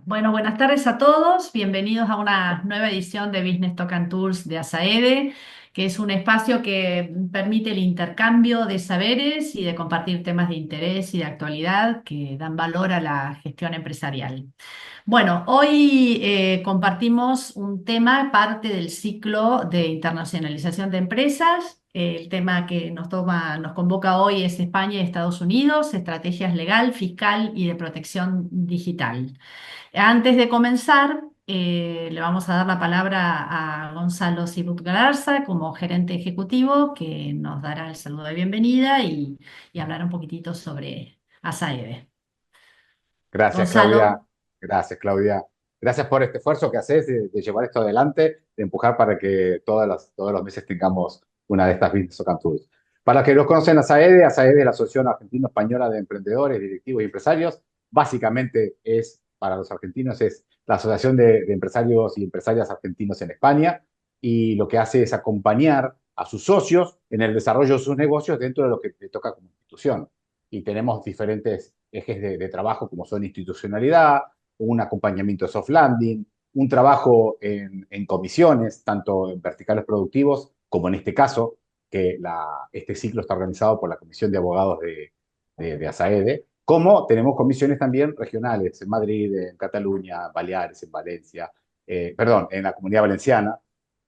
Bueno, buenas tardes a todos. Bienvenidos a una nueva edición de Business Talk and Tools de ASAEDE, que es un espacio que permite el intercambio de saberes y de compartir temas de interés y de actualidad que dan valor a la gestión empresarial. Bueno, hoy compartimos un tema, parte del ciclo de internacionalización de empresas. El tema que nos convoca hoy es España y Estados Unidos, estrategias legal, fiscal y de protección digital. Antes de comenzar, le vamos a dar la palabra a Gonzalo Cibut Galarza como gerente ejecutivo, que nos dará el saludo de bienvenida y hablará un poquitito sobre ASAEB. Gracias, Claudia. Gonzalo. Gracias, Claudia. Gracias por este esfuerzo que haces de llevar esto adelante, de empujar para que todos los meses tengamos una de estas Business Open Tools. Para los que no conocen a SAEDE, ASAEDE es la Asociación Argentino-Española de Emprendedores, Directivos y Empresarios. Básicamente para los argentinos, es la Asociación de Empresarios y Empresarias Argentinos en España, y lo que hace es acompañar a sus socios en el desarrollo de sus negocios dentro de lo que le toca como institución. Y tenemos diferentes ejes de trabajo como son institucionalidad, un acompañamiento de soft landing, un trabajo en comisiones, tanto en verticales productivos como en este caso, que este ciclo está organizado por la Comisión de Abogados de ASAEDE, como tenemos comisiones también regionales en Madrid, en Cataluña, Baleares, en Valencia, perdón, en la Comunidad Valenciana,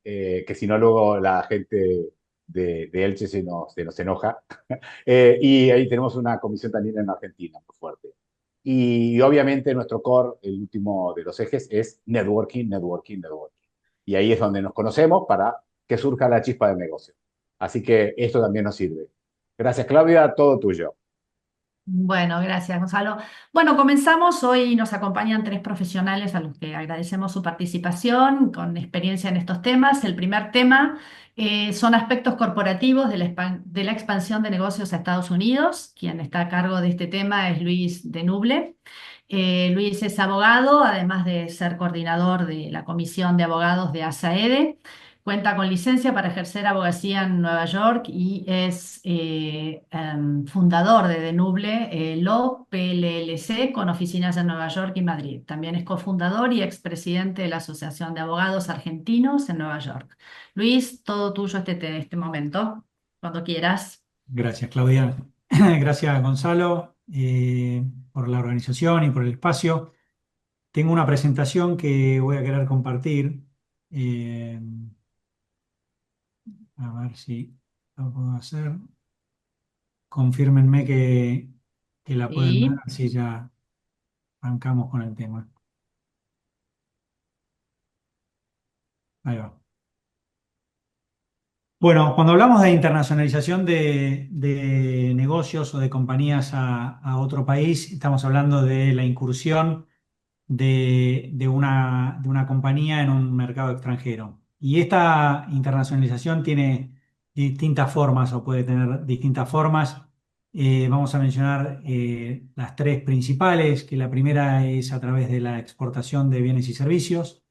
que si no luego la gente de Elche se nos enoja. Y ahí tenemos una comisión también en Argentina, muy fuerte. Y obviamente nuestro core, el último de los ejes, es networking, networking, networking. Y ahí es donde nos conocemos para que surja la chispa del negocio. Así que esto también nos sirve. Gracias, Claudia, todo tuyo. Bueno, gracias, Gonzalo. Bueno, comenzamos. Hoy nos acompañan tres profesionales a los que agradecemos su participación con experiencia en estos temas. El primer tema son aspectos corporativos de la expansión de negocios a Estados Unidos. Quien está a cargo de este tema es Luis de Nuble. Luis es abogado, además de ser coordinador de la Comisión de Abogados de ASAEDE. Cuenta con licencia para ejercer abogacía en Nueva York y es fundador de Denuble Law PLLC con oficinas en Nueva York y Madrid. También es cofundador y expresidente de la Asociación de Abogados Argentinos en Nueva York. Luis, todo tuyo este momento, cuando quieras. Gracias, Claudia. Gracias, Gonzalo, por la organización y por el espacio. Tengo una presentación que voy a querer compartir. Eh, a ver si lo puedo hacer. Confírmenme que la pueden ver, Sí. así ya arrancamos con el tema. Ahí va. Bueno, cuando hablamos de internacionalización de negocios o de compañías a otro país, estamos hablando de la incursión de una compañía en un mercado extranjero. Y esta internacionalización tiene distintas formas o puede tener distintas formas. Vamos a mencionar las tres principales, que la primera es a través de la exportación de bienes y servicios,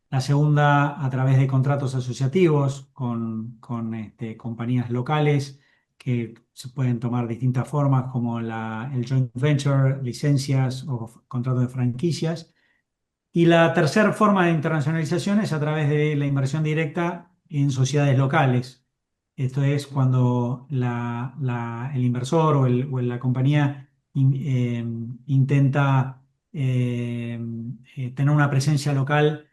la segunda a través de contratos asociativos con compañías locales que se pueden tomar distintas formas como el joint venture, licencias o contratos de franquicias. Y la tercera forma de internacionalización es a través de la inversión directa en sociedades locales. Esto es cuando el inversor la compañía intenta tener una presencia local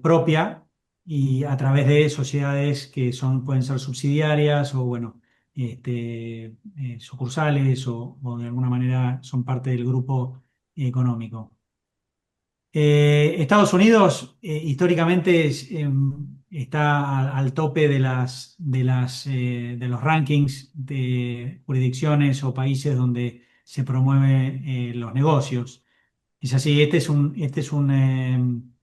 propia y a través de sociedades que pueden ser subsidiarias o bueno, sucursales o de alguna manera son parte del grupo económico. Estados Unidos históricamente está al tope de los rankings de jurisdicciones o países donde se promueven los negocios. Es así, este es un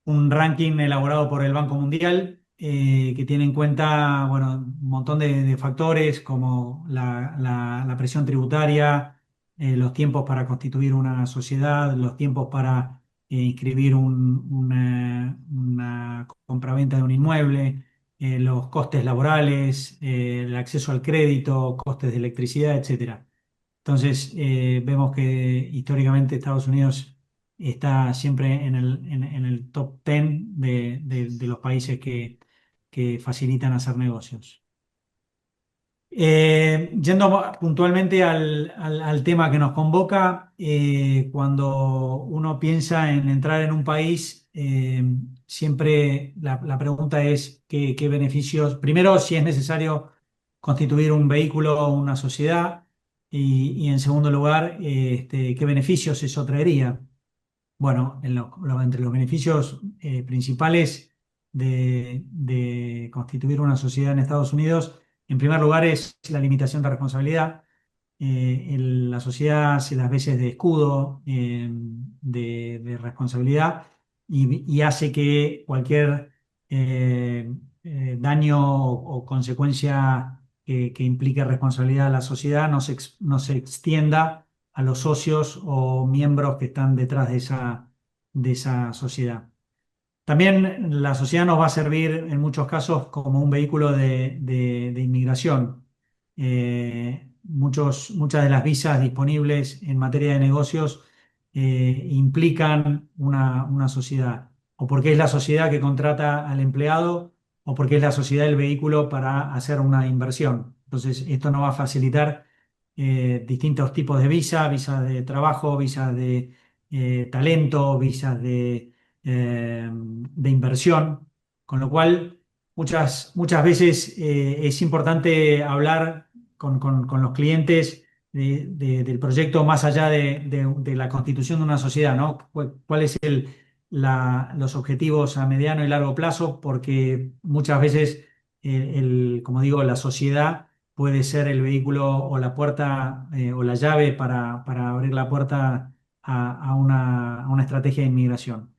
ranking elaborado por el Banco Mundial que tiene en cuenta, bueno, un montón de factores como la presión tributaria, los tiempos para constituir una sociedad, los tiempos para inscribir una compraventa de un inmueble, los costes laborales, el acceso al crédito, costes de electricidad, etcétera. Entonces, vemos que históricamente Estados Unidos está siempre en el top 10 de los países que facilitan hacer negocios. Yendo puntualmente al tema que nos convoca, cuando uno piensa en entrar en un país, siempre la pregunta es qué beneficios, primero, si es necesario constituir un vehículo o una sociedad, y en segundo lugar, qué beneficios eso traería. Bueno, entre los beneficios principales de constituir una sociedad en Estados Unidos, en primer lugar es la limitación de responsabilidad. La sociedad hace las veces de escudo de responsabilidad y hace que cualquier daño o consecuencia que implique responsabilidad a la sociedad no se extienda a los socios o miembros que están detrás de esa sociedad. También la sociedad nos va a servir en muchos casos como un vehículo de inmigración. Muchas de las visas disponibles en materia de negocios implican una sociedad, o porque es la sociedad que contrata al empleado, o porque es la sociedad el vehículo para hacer una inversión. Entonces, esto nos va a facilitar distintos tipos de visas de trabajo, visas de talento, visas de inversión, con lo cual muchas veces es importante hablar con los clientes del proyecto más allá de la constitución de una sociedad, ¿no? ¿Cuál es los objetivos a mediano y largo plazo? Porque muchas veces, como digo, la sociedad puede ser el vehículo o la puerta o la llave para abrir la puerta a una estrategia de inmigración.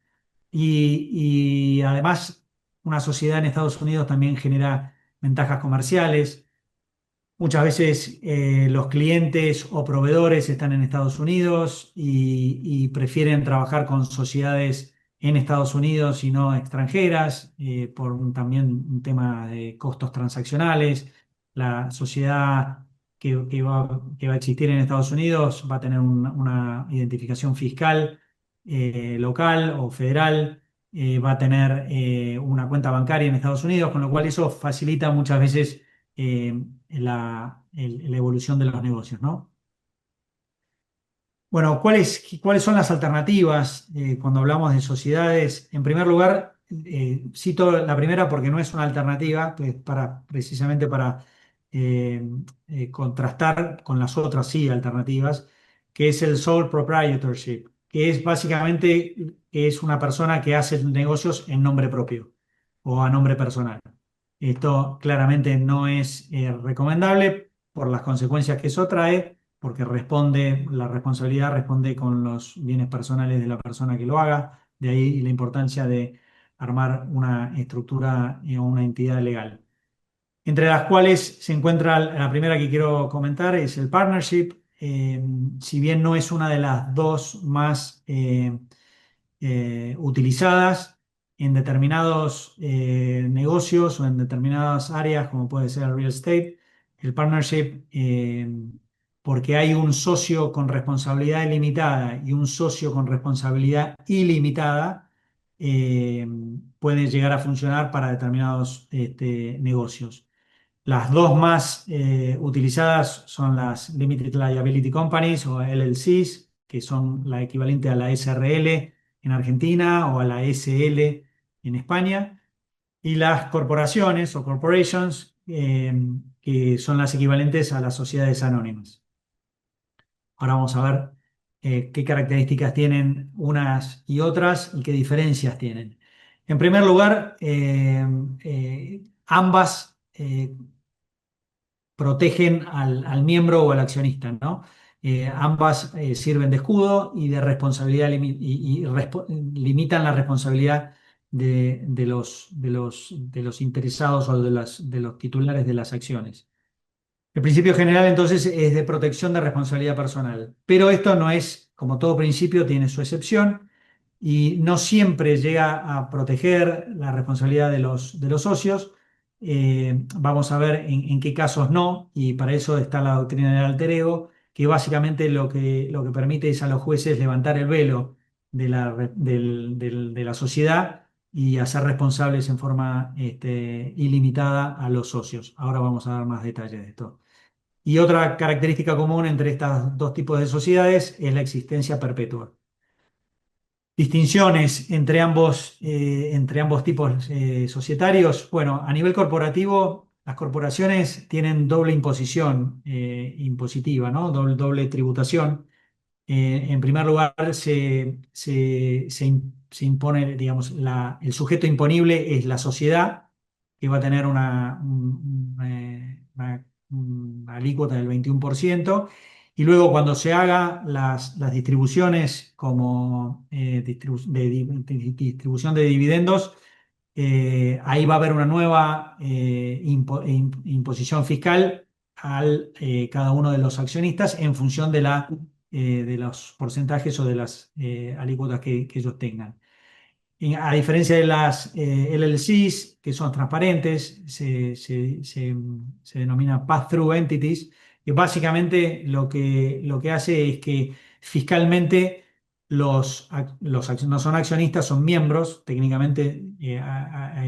Y además, una sociedad en Estados Unidos también genera ventajas comerciales. Muchas veces los clientes o proveedores están en Estados Unidos y prefieren trabajar con sociedades en Estados Unidos y no extranjeras, también un tema de costos transaccionales. La sociedad que va a existir en Estados Unidos va a tener una identificación fiscal local o federal, va a tener una cuenta bancaria en Estados Unidos, con lo cual eso facilita muchas veces la evolución de los negocios, ¿no? Bueno, ¿cuáles son las alternativas cuando hablamos de sociedades? En primer lugar, cito la primera porque no es una alternativa, que es precisamente para eh, contrastar con las otras sí alternativas, que es el sole proprietorship, que es básicamente que es una persona que hace negocios en nombre propio o a nombre personal. Esto claramente no es recomendable por las consecuencias que eso trae, porque la responsabilidad responde con los bienes personales de la persona que lo haga, de ahí la importancia de armar una estructura o una entidad legal. Entre las cuales se encuentra la primera que quiero comentar, es el partnership. Si bien no es una de las dos más utilizadas en determinados negocios o en determinadas áreas, como puede ser el real estate, el partnership, porque hay un socio con responsabilidad limitada y un socio con responsabilidad ilimitada, eh, puede llegar a funcionar para determinados negocios. Las dos más utilizadas son las Limited Liability Companies o LLCs, que son la equivalente a la SRL en Argentina o a la SL en España, y las corporaciones o corporations, que son las equivalentes a las sociedades anónimas. Ahora vamos a ver qué características tienen unas y otras y qué diferencias tienen. En primer lugar, ambas protegen al miembro o al accionista, ¿no? Ambas sirven de escudo y de responsabilidad limitan la responsabilidad de los interesados o de los titulares de las acciones. El principio general entonces es de protección de responsabilidad personal, pero esto no es, como todo principio, tiene su excepción y no siempre llega a proteger la responsabilidad de los socios. vamos a ver en qué casos no, y para eso está la doctrina del alter ego, que básicamente lo que permite es a los jueces levantar el velo de la sociedad y hacer responsables en forma ilimitada a los socios. Ahora vamos a dar más detalles de esto. Y otra característica común entre estos dos tipos de sociedades es la existencia perpetua. Distinciones entre ambos tipos societarios. Bueno, a nivel corporativo, las corporaciones tienen doble imposición impositiva, ¿no? Doble tributación. En primer lugar, se impone, digamos, el sujeto imponible es la sociedad, que va a tener una alícuota del 21%. Y luego, cuando se haga las distribuciones como distribución de dividendos, ahí va a haber una nueva imposición fiscal cada uno de los accionistas en función de los porcentajes o de las alícuotas que ellos tengan. A diferencia de las LLCs, que son transparentes, se denomina pass-through entities, que básicamente lo que hace es que fiscalmente no son accionistas, son miembros. Técnicamente está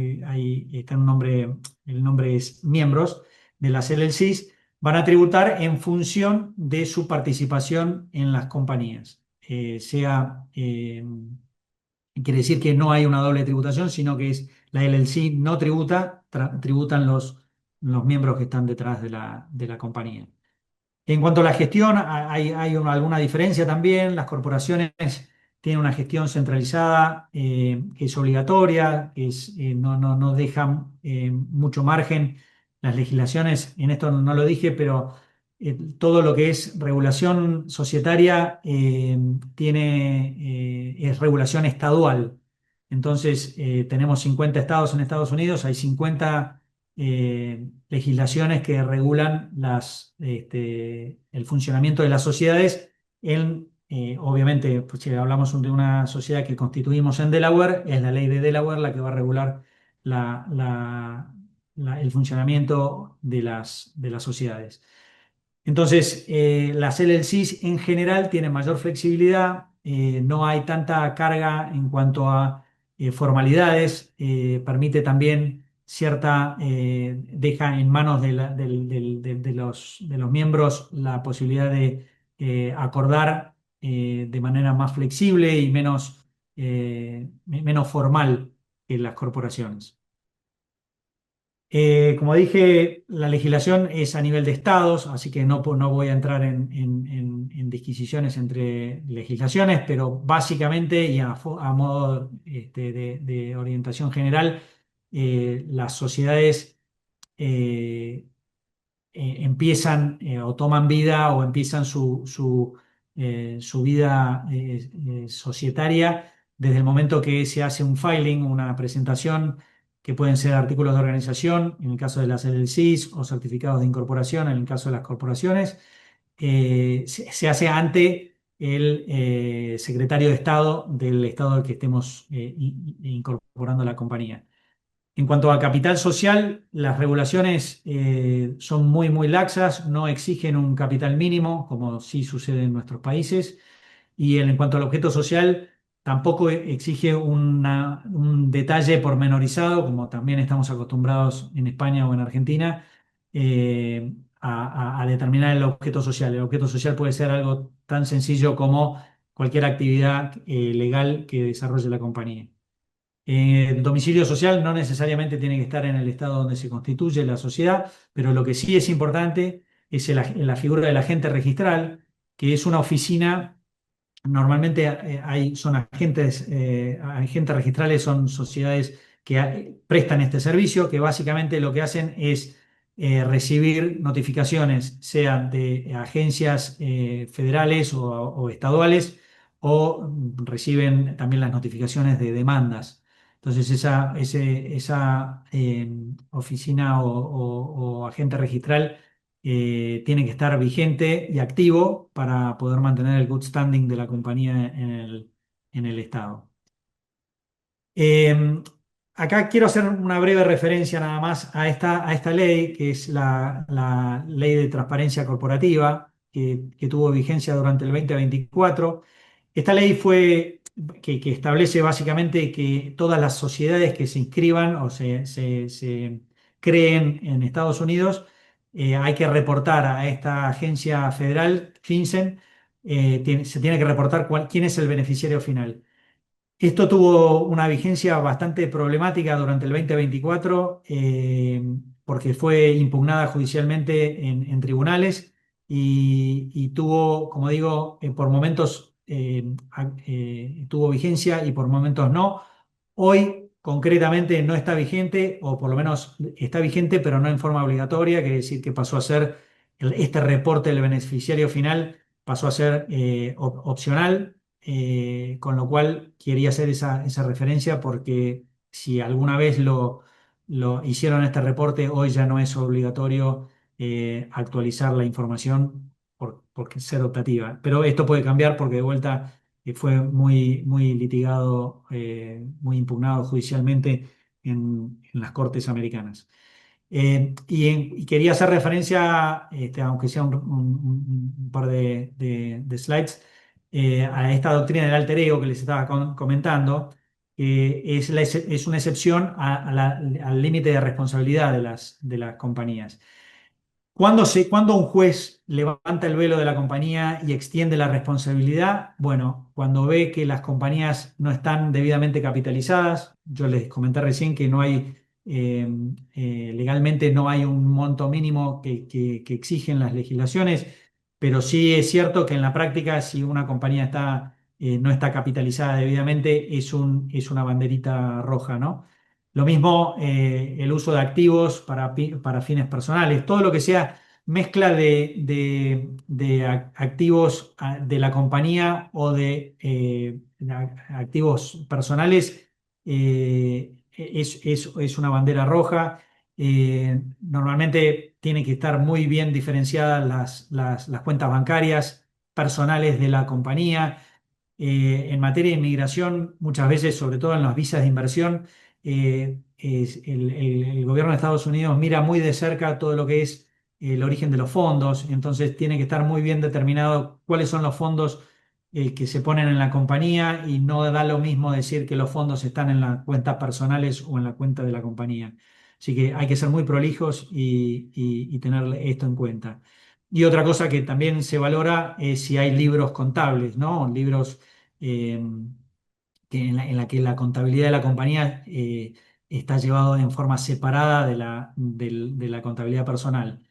el nombre es miembros de las LLCs, van a tributar en función de su participación en las compañías, quiere decir que no hay una doble tributación, sino que la LLC no tributa, tributan los miembros que están detrás de la compañía. En cuanto a la gestión, hay alguna diferencia también. Las corporaciones tienen una gestión centralizada que es obligatoria, no dejan mucho margen. Las legislaciones, en esto no lo dije, pero todo lo que es regulación societaria es regulación estadual. Entonces, tenemos 50 estados en Estados Unidos, hay 50 legislaciones que regulan el funcionamiento de las sociedades. Obviamente, pues, si hablamos de una sociedad que constituimos en Delaware, es la ley de Delaware la que va a regular el funcionamiento de las sociedades. Entonces, las LLCs en general tienen mayor flexibilidad, no hay tanta carga en cuanto a formalidades, permite también deja en manos de los miembros la posibilidad de acordar de manera más flexible y menos formal que las corporaciones. Como dije, la legislación es a nivel de estados, así que no voy a entrar en disquisiciones entre legislaciones, pero básicamente y a modo de orientación general, las sociedades empiezan o toman vida o empiezan su vida societaria desde el momento que se hace un filing, una presentación, que pueden ser artículos de organización, en el caso de las LLCs, o certificados de incorporación, en el caso de las corporaciones. Se hace ante el secretario de Estado del estado al que estemos incorporando la compañía. En cuanto a capital social, las regulaciones son muy, muy laxas, no exigen un capital mínimo, como sí sucede en nuestros países. Y en cuanto al objeto social, tampoco exige un detalle pormenorizado, como también estamos acostumbrados en España o en Argentina, a determinar el objeto social. El objeto social puede ser algo tan sencillo como cualquier actividad legal que desarrolle la compañía. El domicilio social no necesariamente tiene que estar en el estado donde se constituye la sociedad, pero lo que sí es importante es la figura del agente registral, que es una oficina. Normalmente son agentes registrales, son sociedades que prestan este servicio, que básicamente lo que hacen es recibir notificaciones, sean de agencias federales o estaduales, o reciben también las notificaciones de demandas. Entonces, esa oficina o agente registral tiene que estar vigente y activo para poder mantener el good standing de la compañía en el Estado. Eh, acá quiero hacer una breve referencia nada más a esta ley, que es la Ley de Transparencia Corporativa, que tuvo vigencia durante el 2024. Esta ley que establece básicamente que todas las sociedades que se inscriban o se creen en Estados Unidos, hay que reportar a esta agencia federal, FinCEN, se tiene que reportar quién es el beneficiario final. Esto tuvo una vigencia bastante problemática durante el 2024, porque fue impugnada judicialmente en tribunales y tuvo, como digo, por momentos tuvo vigencia y por momentos no. Hoy concretamente no está vigente, o por lo menos está vigente, pero no en forma obligatoria, quiere decir que pasó a ser, este reporte del beneficiario final pasó a ser opcional, con lo cual quería hacer esa referencia porque si alguna vez lo hicieron este reporte, hoy ya no es obligatorio actualizar la información por ser optativa. Pero esto puede cambiar porque de vuelta fue muy litigado, muy impugnado judicialmente en las cortes americanas. Y quería hacer referencia, aunque sea un par de slides, a esta doctrina del alter ego que les estaba comentando, que es una excepción al límite de responsabilidad de las compañías. ¿Cuándo un juez levanta el velo de la compañía y extiende la responsabilidad? Bueno, cuando ve que las compañías no están debidamente capitalizadas. Yo les comenté recién que no hay, legalmente no hay un monto mínimo que exigen las legislaciones, pero sí es cierto que en la práctica, si una compañía no está capitalizada debidamente, es una banderita roja, ¿no? Lo mismo, el uso de activos para fines personales, todo lo que sea mezcla de activos de la compañía o de activos personales, es una bandera roja. Normalmente tienen que estar muy bien diferenciadas las cuentas bancarias personales de la compañía. En materia de inmigración, muchas veces, sobre todo en las visas de inversión, el gobierno de Estados Unidos mira muy de cerca todo lo que es el origen de los fondos. Entonces tiene que estar muy bien determinado cuáles son los fondos que se ponen en la compañía, y no da lo mismo decir que los fondos están en las cuentas personales o en la cuenta de la compañía. Así que hay que ser muy prolijos y tener esto en cuenta. Y otra cosa que también se valora es si hay libros contables, ¿no? Libros eh, en la que la contabilidad de la compañía está llevado en forma separada de la contabilidad personal.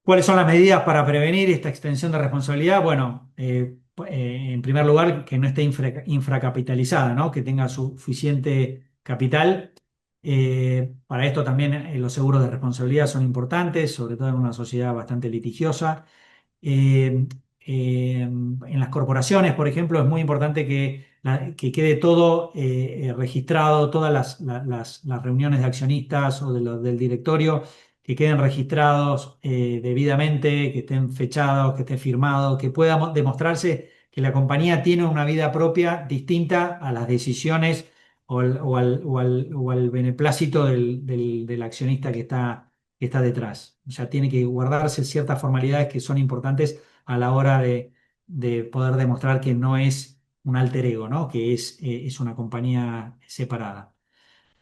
¿Cuáles son las medidas para prevenir esta extensión de responsabilidad? Bueno, en primer lugar, que no esté infracapitalizada, ¿no? Que tenga suficiente capital. Para esto también los seguros de responsabilidad son importantes, sobre todo en una sociedad bastante litigiosa. Eh, en las corporaciones, por ejemplo, es muy importante que quede todo registrado, todas las reuniones de accionistas o del directorio, que queden registrados debidamente, que estén fechados, que estén firmados, que pueda demostrarse que la compañía tiene una vida propia distinta a las decisiones o al beneplácito del accionista que está detrás. O sea, tiene que guardarse ciertas formalidades que son importantes a la hora de poder demostrar que no es un alter ego, ¿no? Que es una compañía separada.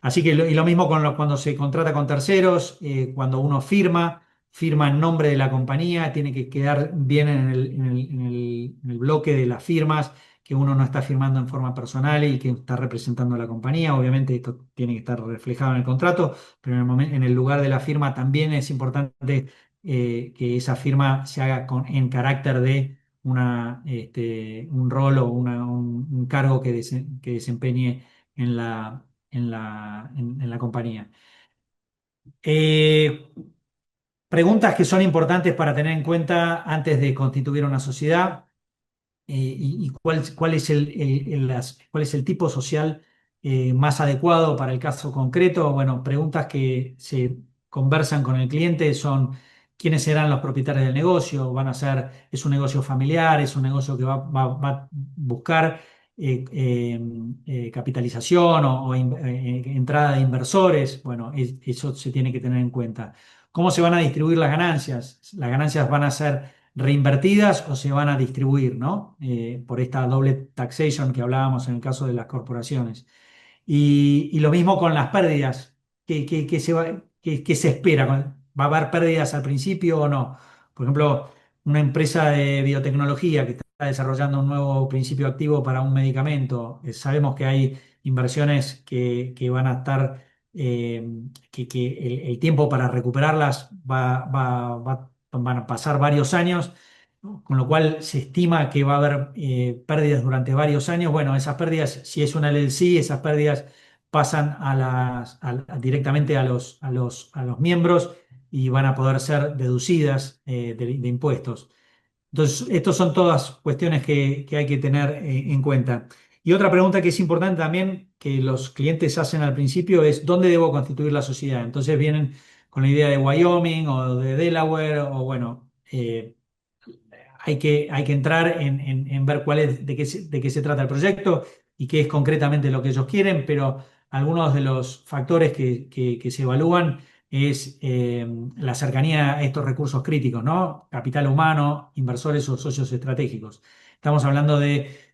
Así que, y lo mismo cuando se contrata con terceros, cuando uno firma en nombre de la compañía, tiene que quedar bien en el bloque de las firmas, que uno no está firmando en forma personal y que está representando a la compañía. Obviamente esto tiene que estar reflejado en el contrato, pero en el lugar de la firma también es importante que esa firma se haga en carácter de un rol o un cargo que desempeñe en la compañía. Eh, Preguntas que son importantes para tener en cuenta antes de constituir una sociedad, y cuál es el tipo social más adecuado para el caso concreto. Bueno, preguntas que se conversan con el cliente son: ¿quiénes serán los propietarios del negocio? ¿Es un negocio familiar? ¿Es un negocio que va a buscar capitalización o entrada de inversores. Bueno, eso se tiene que tener en cuenta. ¿Cómo se van a distribuir las ganancias? ¿Las ganancias van a ser reinvertidas o se van a distribuir, ¿no? Por esta doble taxation que hablábamos en el caso de las corporaciones. Y lo mismo con las pérdidas. ¿Qué se espera? ¿Va a haber pérdidas al principio o no? Por ejemplo, una empresa de biotecnología que está desarrollando un nuevo principio activo para un medicamento, sabemos que hay inversiones que van a estar, que el tiempo para recuperarlas van a pasar varios años, ¿no? Con lo cual se estima que va a haber pérdidas durante varios años. Bueno, esas pérdidas, si es una LLC, esas pérdidas pasan directamente a los miembros y van a poder ser deducidas de impuestos. Entonces, estas son todas cuestiones que hay que tener en cuenta. Y otra pregunta que es importante también, que los clientes hacen al principio, es ¿dónde debo constituir la sociedad? Entonces vienen con la idea de Wyoming o de Delaware, o bueno, hay que entrar en ver de qué se trata el proyecto y qué es concretamente lo que ellos quieren, pero algunos de los factores que se evalúan es la cercanía a estos recursos críticos, ¿no? Capital humano, inversores o socios estratégicos. Estamos hablando de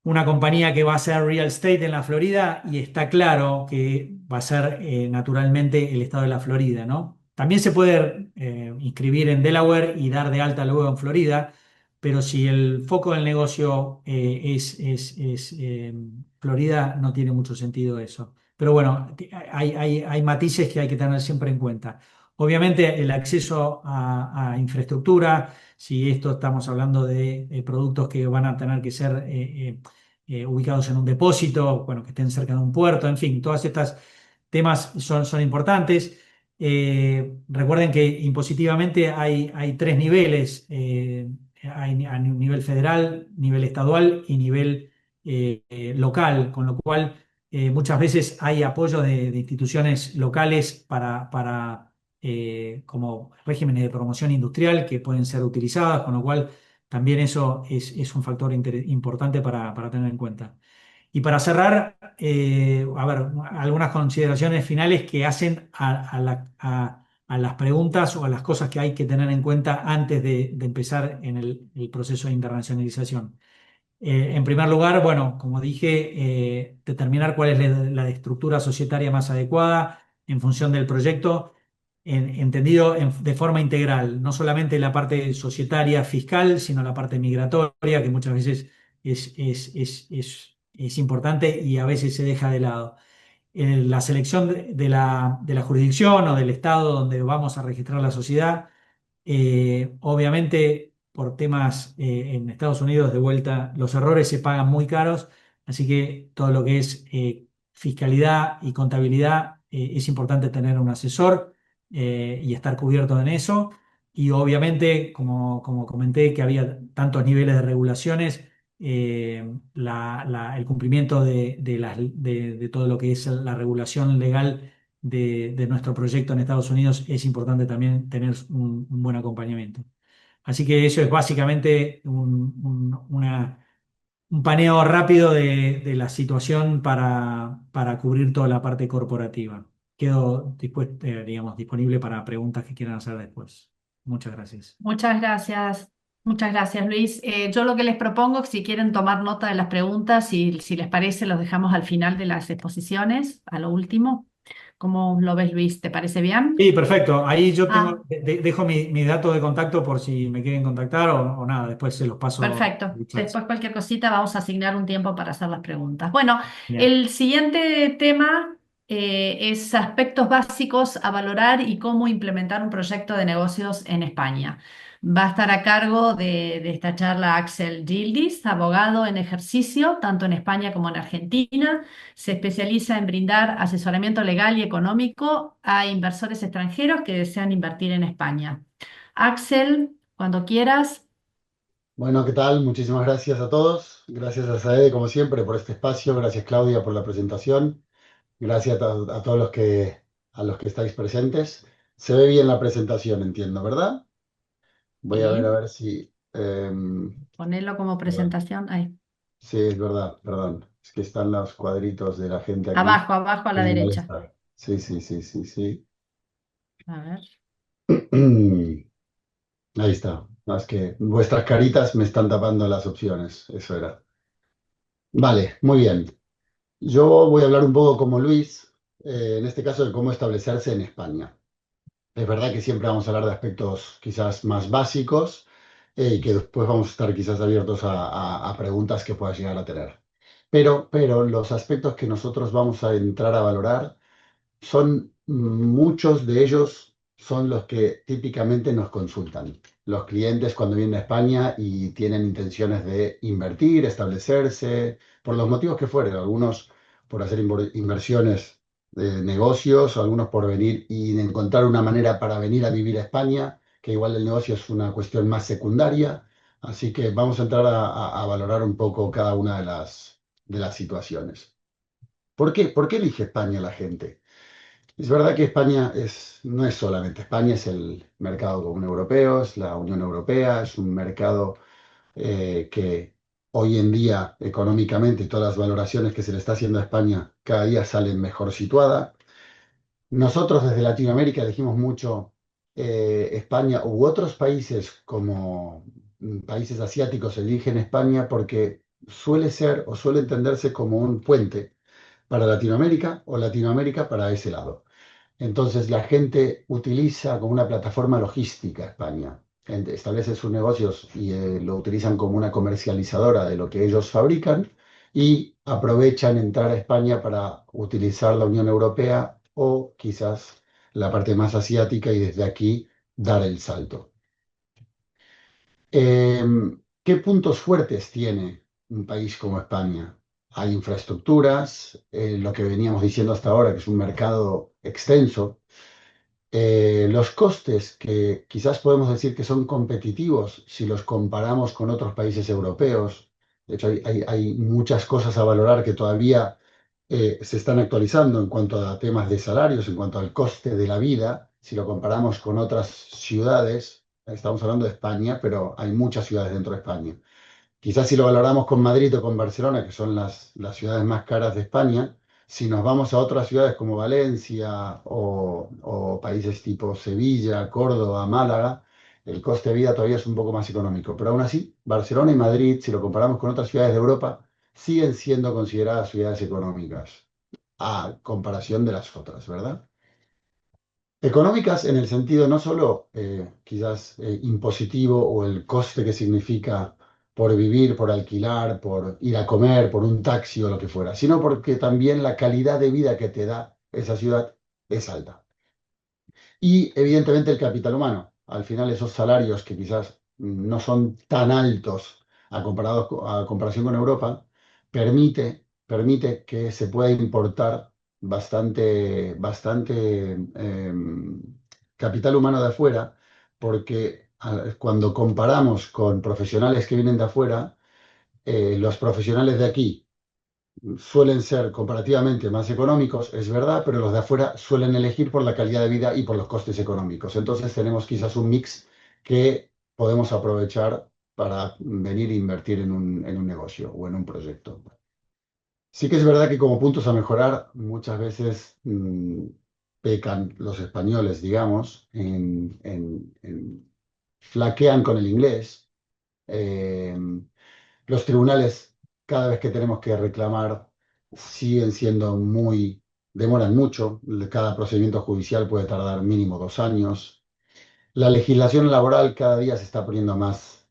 una compañía que va a hacer real estate en la Florida y está claro que va a ser naturalmente el estado de la Florida, ¿no? También se puede inscribir en Delaware y dar de alta luego en Florida, pero si el foco del negocio es Florida, no tiene mucho sentido eso. Pero bueno, hay matices que hay que tener siempre en cuenta. Obviamente el acceso a infraestructura, si esto estamos hablando de productos que van a tener que ser ubicados en un depósito, bueno, que estén cerca de un puerto, en fin, todos estos temas son importantes. Recuerden que impositivamente hay tres niveles, hay a nivel federal, nivel estadual y nivel local, con lo cual muchas veces hay apoyo de instituciones locales como regímenes de promoción industrial que pueden ser utilizadas, con lo cual también eso es un factor importante para tener en cuenta. Y para cerrar, a ver, algunas consideraciones finales que hacen a las preguntas o a las cosas que hay que tener en cuenta antes de empezar en el proceso de internacionalización. En primer lugar, bueno, como dije, determinar cuál es la estructura societaria más adecuada en función del proyecto, entendido de forma integral, no solamente la parte societaria fiscal, sino la parte migratoria, que muchas veces es importante y a veces se deja de lado. La selección de la jurisdicción o del estado donde vamos a registrar la sociedad. Obviamente, por temas en Estados Unidos, de vuelta, los errores se pagan muy caros, así que todo lo que es fiscalidad y contabilidad, es importante tener un asesor y estar cubierto en eso. Y obviamente, como comenté, que había tantos niveles de regulaciones, el cumplimiento de todo lo que es la regulación legal de nuestro proyecto en Estados Unidos, es importante también tener un buen acompañamiento. Así que eso es básicamente un paneo rápido de la situación para cubrir toda la parte corporativa. Quedo digamos, disponible para preguntas que quieran hacer después. Muchas gracias. Muchas gracias Luis. Yo lo que les propongo, si quieren tomar nota de las preguntas, si les parece, los dejamos al final de las exposiciones, a lo último. ¿Cómo lo ves, Luis? ¿Te parece bien? Sí, perfecto. Ahí yo Ah, dejo mi dato de contacto por si me quieren contactar o nada, después se los paso perfecto. al chat. Después cualquier cosita vamos a asignar un tiempo para hacer las preguntas. Bueno, Bien. el siguiente tema es aspectos básicos a valorar y cómo implementar un proyecto de negocios en España. Va a estar a cargo de esta charla Axel Gildis, abogado en ejercicio, tanto en España como en Argentina. Se especializa en brindar asesoramiento legal y económico a inversores extranjeros que desean invertir en España. Axel, cuando quieras. Bueno, ¿qué tal? Muchísimas gracias a todos. Gracias a Saede, como siempre, por este espacio. Gracias, Claudia, por la presentación. Gracias a todos a los que estáis presentes. Se ve bien la presentación, entiendo, ¿verdad? Voy a Sí. ver si... Ponerlo como a ver. presentación ahí. Sí, es verdad, perdón. Es que están los cuadritos de la gente aquí. Abajo, abajo a la Es de derecha. molestar. Sí, sí, sí, sí, sí. A ver. Ahí está. No, es que vuestras caritas me están tapando las opciones. Eso era. Vale, muy bien. Yo voy a hablar un poco como Luis, en este caso de cómo establecerse en España. Es verdad que siempre vamos a hablar de aspectos quizás más básicos y que después vamos a estar quizás abiertos a preguntas que puedas llegar a tener. Pero los aspectos que nosotros vamos a entrar a valorar son muchos de ellos son los que típicamente nos consultan. Los clientes cuando vienen a España y tienen intenciones de invertir, establecerse, por los motivos que fueren, algunos por hacer inversiones de negocios, algunos por venir y encontrar una manera para venir a vivir a España, que igual el negocio es una cuestión más secundaria. Así que vamos a entrar a valorar un poco cada una de las situaciones. ¿Por qué? ¿Por qué elige España la gente? Es verdad que España no es solamente España, es el mercado común europeo, es la Unión Europea, es un mercado que hoy en día económicamente y todas las valoraciones que se le está haciendo a España cada día salen mejor situada. Nosotros desde Latinoamérica elegimos mucho España u otros países como países asiáticos eligen España porque suele ser o suele entenderse como un puente para Latinoamérica o Latinoamérica para ese lado. Entonces la gente utiliza como una plataforma logística España. Establece sus negocios y lo utilizan como una comercializadora de lo que ellos fabrican y aprovechan entrar a España para utilizar la Unión Europea o quizás la parte más asiática y desde aquí dar el salto. Eh, ¿Qué puntos fuertes tiene un país como España? Hay infraestructuras, lo que veníamos diciendo hasta ahora, que es un mercado extenso, los costes que quizás podemos decir que son competitivos si los comparamos con otros países europeos. De hecho, hay muchas cosas a valorar que todavía se están actualizando en cuanto a temas de salarios, en cuanto al coste de la vida. Si lo comparamos con otras ciudades, estamos hablando de España, pero hay muchas ciudades dentro de España. Quizás si lo valoramos con Madrid o con Barcelona, que son las ciudades más caras de España, si nos vamos a otras ciudades como Valencia o países tipo Sevilla, Córdoba, Málaga, el coste de vida todavía es un poco más económico. Pero aún así, Barcelona y Madrid, si lo comparamos con otras ciudades de Europa, siguen siendo consideradas ciudades económicas a comparación de las otras, ¿verdad? Económicas en el sentido no solo quizás impositivo o el coste que significa por vivir, por alquilar, por ir a comer, por un taxi o lo que fuera, sino porque también la calidad de vida que te da esa ciudad es alta. Y evidentemente el capital humano. Al final esos salarios que quizás no son tan altos a comparación con Europa, permite que se pueda importar bastante capital humano de afuera, porque cuando comparamos con profesionales que vienen de afuera, los profesionales de aquí suelen ser comparativamente más económicos, es verdad, pero los de afuera suelen elegir por la calidad de vida y por los costes económicos. Entonces tenemos quizás un mix que podemos aprovechar para venir e invertir en un negocio o en un proyecto. Sí que es verdad que como puntos a mejorar, muchas veces pecan los españoles, digamos, flaquean con el inglés. Eh, los tribunales, cada vez que tenemos que reclamar, siguen siendo demoran mucho. Cada procedimiento judicial puede tardar mínimo 2 años. La legislación laboral cada día se está poniendo más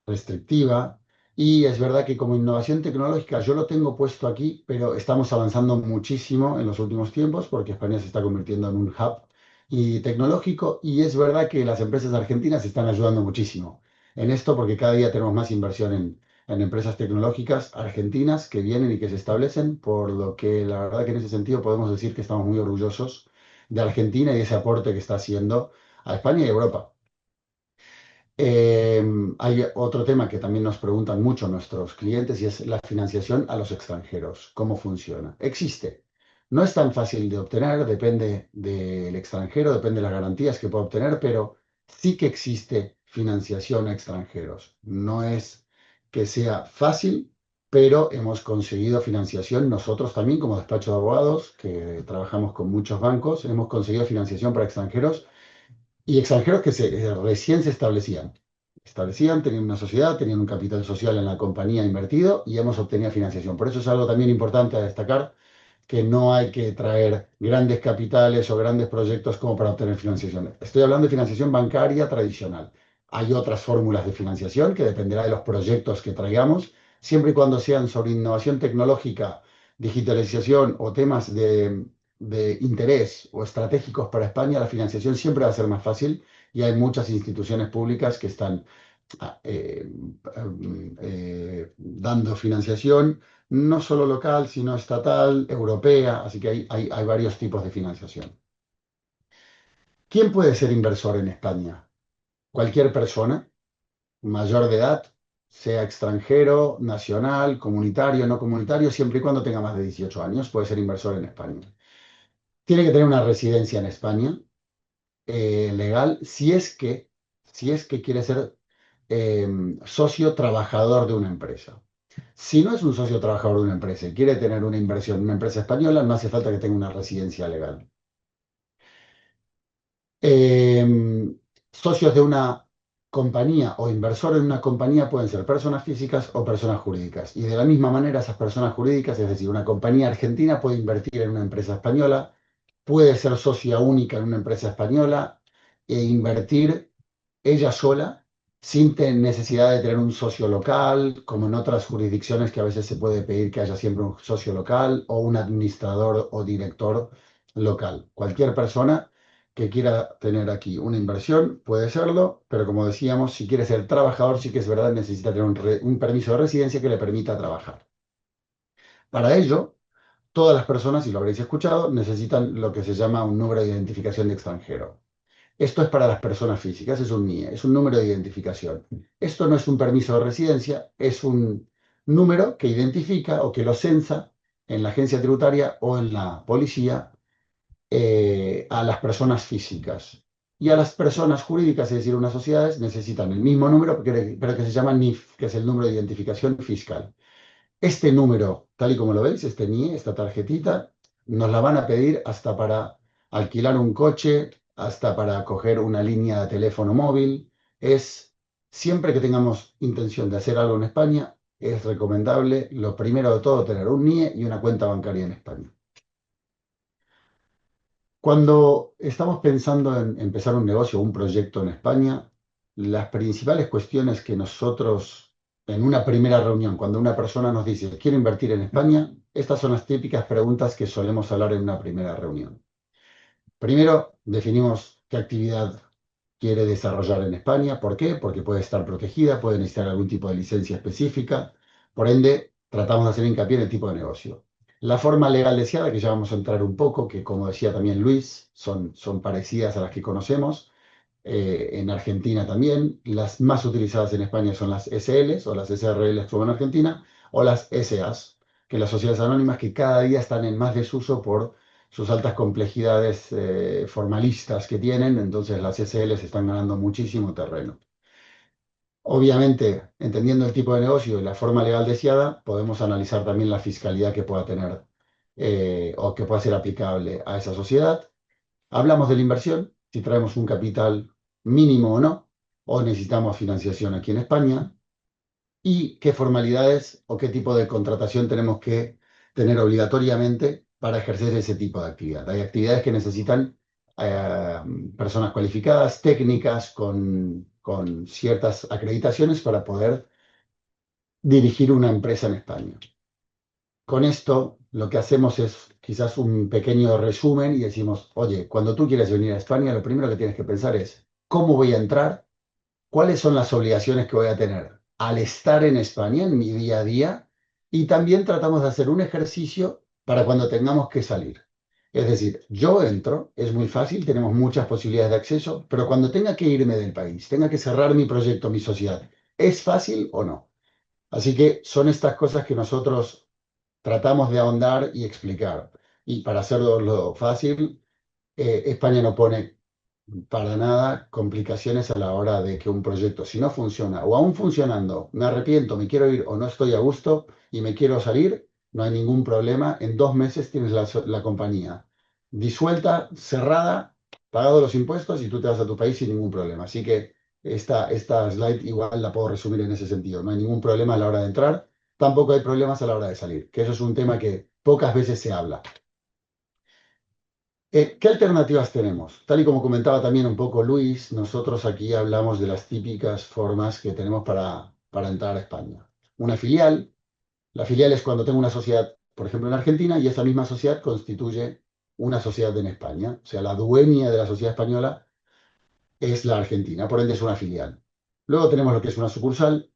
restrictiva y es verdad que como innovación tecnológica yo lo tengo puesto aquí, pero estamos avanzando muchísimo en los últimos tiempos porque España se está convirtiendo en un hub y tecnológico y es verdad que las empresas argentinas están ayudando muchísimo en esto porque cada día tenemos más inversión en empresas tecnológicas argentinas que vienen y que se establecen, por lo que la verdad que en ese sentido podemos decir que estamos muy orgullosos de Argentina y ese aporte que está haciendo a España y a Europa. Eh, Hay otro tema que también nos preguntan mucho nuestros clientes y es la financiación a los extranjeros. ¿Cómo funciona? Existe. No es tan fácil de obtener, depende del extranjero, depende de las garantías que pueda obtener, pero sí que existe financiación a extranjeros. No es que sea fácil, pero hemos conseguido financiación nosotros también como despacho de abogados, que trabajamos con muchos bancos, hemos conseguido financiación para extranjeros y extranjeros que recién se establecían, tenían una sociedad, tenían un capital social en la compañía invertido y hemos obtenido financiación. Por eso es algo también importante a destacar, que no hay que traer grandes capitales o grandes proyectos como para obtener financiación. Estoy hablando de financiación bancaria tradicional. Hay otras fórmulas de financiación que dependerá de los proyectos que traigamos, siempre y cuando sean sobre innovación tecnológica, digitalización o temas de interés o estratégicos para España, la financiación siempre va a ser más fácil y hay muchas instituciones públicas que están dando financiación, no solo local, sino estatal, europea, así que hay varios tipos de financiación. ¿Quién puede ser inversor en España? Cualquier persona mayor de edad, sea extranjero, nacional, comunitario, no comunitario, siempre y cuando tenga más de 18 años, puede ser inversor en España. Tiene que tener una residencia en España, legal, si es que quiere ser eh, socio trabajador de una empresa. Si no es un socio trabajador de una empresa y quiere tener una inversión en una empresa española, no hace falta que tenga una residencia legal. Socios de una compañía o inversor en una compañía pueden ser personas físicas o personas jurídicas. Y de la misma manera, esas personas jurídicas, es decir, una compañía argentina puede invertir en una empresa española, puede ser socia única en una empresa española e invertir ella sola sin necesidad de tener un socio local, como en otras jurisdicciones que a veces se puede pedir que haya siempre un socio local o un administrador o director local. Cualquier persona que quiera tener aquí una inversión puede serlo, pero como decíamos, si quiere ser trabajador, sí que es verdad, necesita tener un permiso de residencia que le permita trabajar. Para ello, todas las personas, y lo habréis escuchado, necesitan lo que se llama un número de identificación de extranjero. Esto es para las personas físicas, es un NIE, es un número de identificación. Esto no es un permiso de residencia, es un número que identifica o que lo censa en la agencia tributaria o en la policía a las personas físicas. Y a las personas jurídicas, es decir, unas sociedades, necesitan el mismo número, pero que se llama NIF, que es el número de identificación fiscal. Este número, tal y como lo veis, este NIE, esta tarjetita, nos la van a pedir hasta para alquilar un coche, hasta para coger una línea de teléfono móvil. Siempre que tengamos intención de hacer algo en España, es recomendable, lo primero de todo, tener un NIE y una cuenta bancaria en España. Cuando estamos pensando en empezar un negocio o un proyecto en España, las principales cuestiones que nosotros, en una primera reunión, cuando una persona nos dice, quiero invertir en España, estas son las típicas preguntas que solemos hablar en una primera reunión. Primero, definimos qué actividad quiere desarrollar en España. ¿Por qué? Porque puede estar protegida, puede necesitar algún tipo de licencia específica. Por ende, tratamos de hacer hincapié en el tipo de negocio. La forma legal deseada, que ya vamos a entrar un poco, que como decía también Luis, son parecidas a las que conocemos. En Argentina también. Las más utilizadas en España son las SLs o las SRLs como en Argentina, o las SAs, que las sociedades anónimas que cada día están en más desuso por sus altas complejidades formalistas que tienen, entonces las SLs están ganando muchísimo terreno. Obviamente, entendiendo el tipo de negocio y la forma legal deseada, podemos analizar también la fiscalidad que pueda tener o que pueda ser aplicable a esa sociedad. Hablamos de la inversión, si traemos un capital mínimo o necesitamos financiación aquí en España, y qué formalidades o qué tipo de contratación tenemos que tener obligatoriamente para ejercer ese tipo de actividad. Hay actividades que necesitan eh, personas cualificadas, técnicas, con ciertas acreditaciones para poder dirigir una empresa en España. Con esto, lo que hacemos es quizás un pequeño resumen y decimos, oye, cuando tú quieres venir a España, lo primero que tienes que pensar es, ¿cómo voy a entrar? ¿Cuáles son las obligaciones que voy a tener al estar en España, en mi día a día? Y también tratamos de hacer un ejercicio para cuando tengamos que salir. Es decir, yo entro, es muy fácil, tenemos muchas posibilidades de acceso, pero cuando tenga que irme del país, tenga que cerrar mi proyecto, mi sociedad, ¿es fácil o no? Así que son estas cosas que nosotros tratamos de ahondar y explicar. Y para hacerlo fácil, España no pone para nada complicaciones a la hora de que un proyecto, si no funciona o aún funcionando, me arrepiento, me quiero ir o no estoy a gusto y me quiero salir, no hay ningún problema. En 2 meses tienes la compañía disuelta, cerrada, pagado los impuestos y tú te vas a tu país sin ningún problema. Así que esta slide igual la puedo resumir en ese sentido. No hay ningún problema a la hora de entrar, tampoco hay problemas a la hora de salir, que eso es un tema que pocas veces se habla. ¿Qué alternativas tenemos? Tal y como comentaba también un poco Luis, nosotros aquí hablamos de las típicas formas que tenemos para entrar a España. Una filial, la filial es cuando tengo una sociedad, por ejemplo, en Argentina, y esa misma sociedad constituye una sociedad en España. O sea, la dueña de la sociedad española es la Argentina, por ende es una filial. Luego tenemos lo que es una sucursal,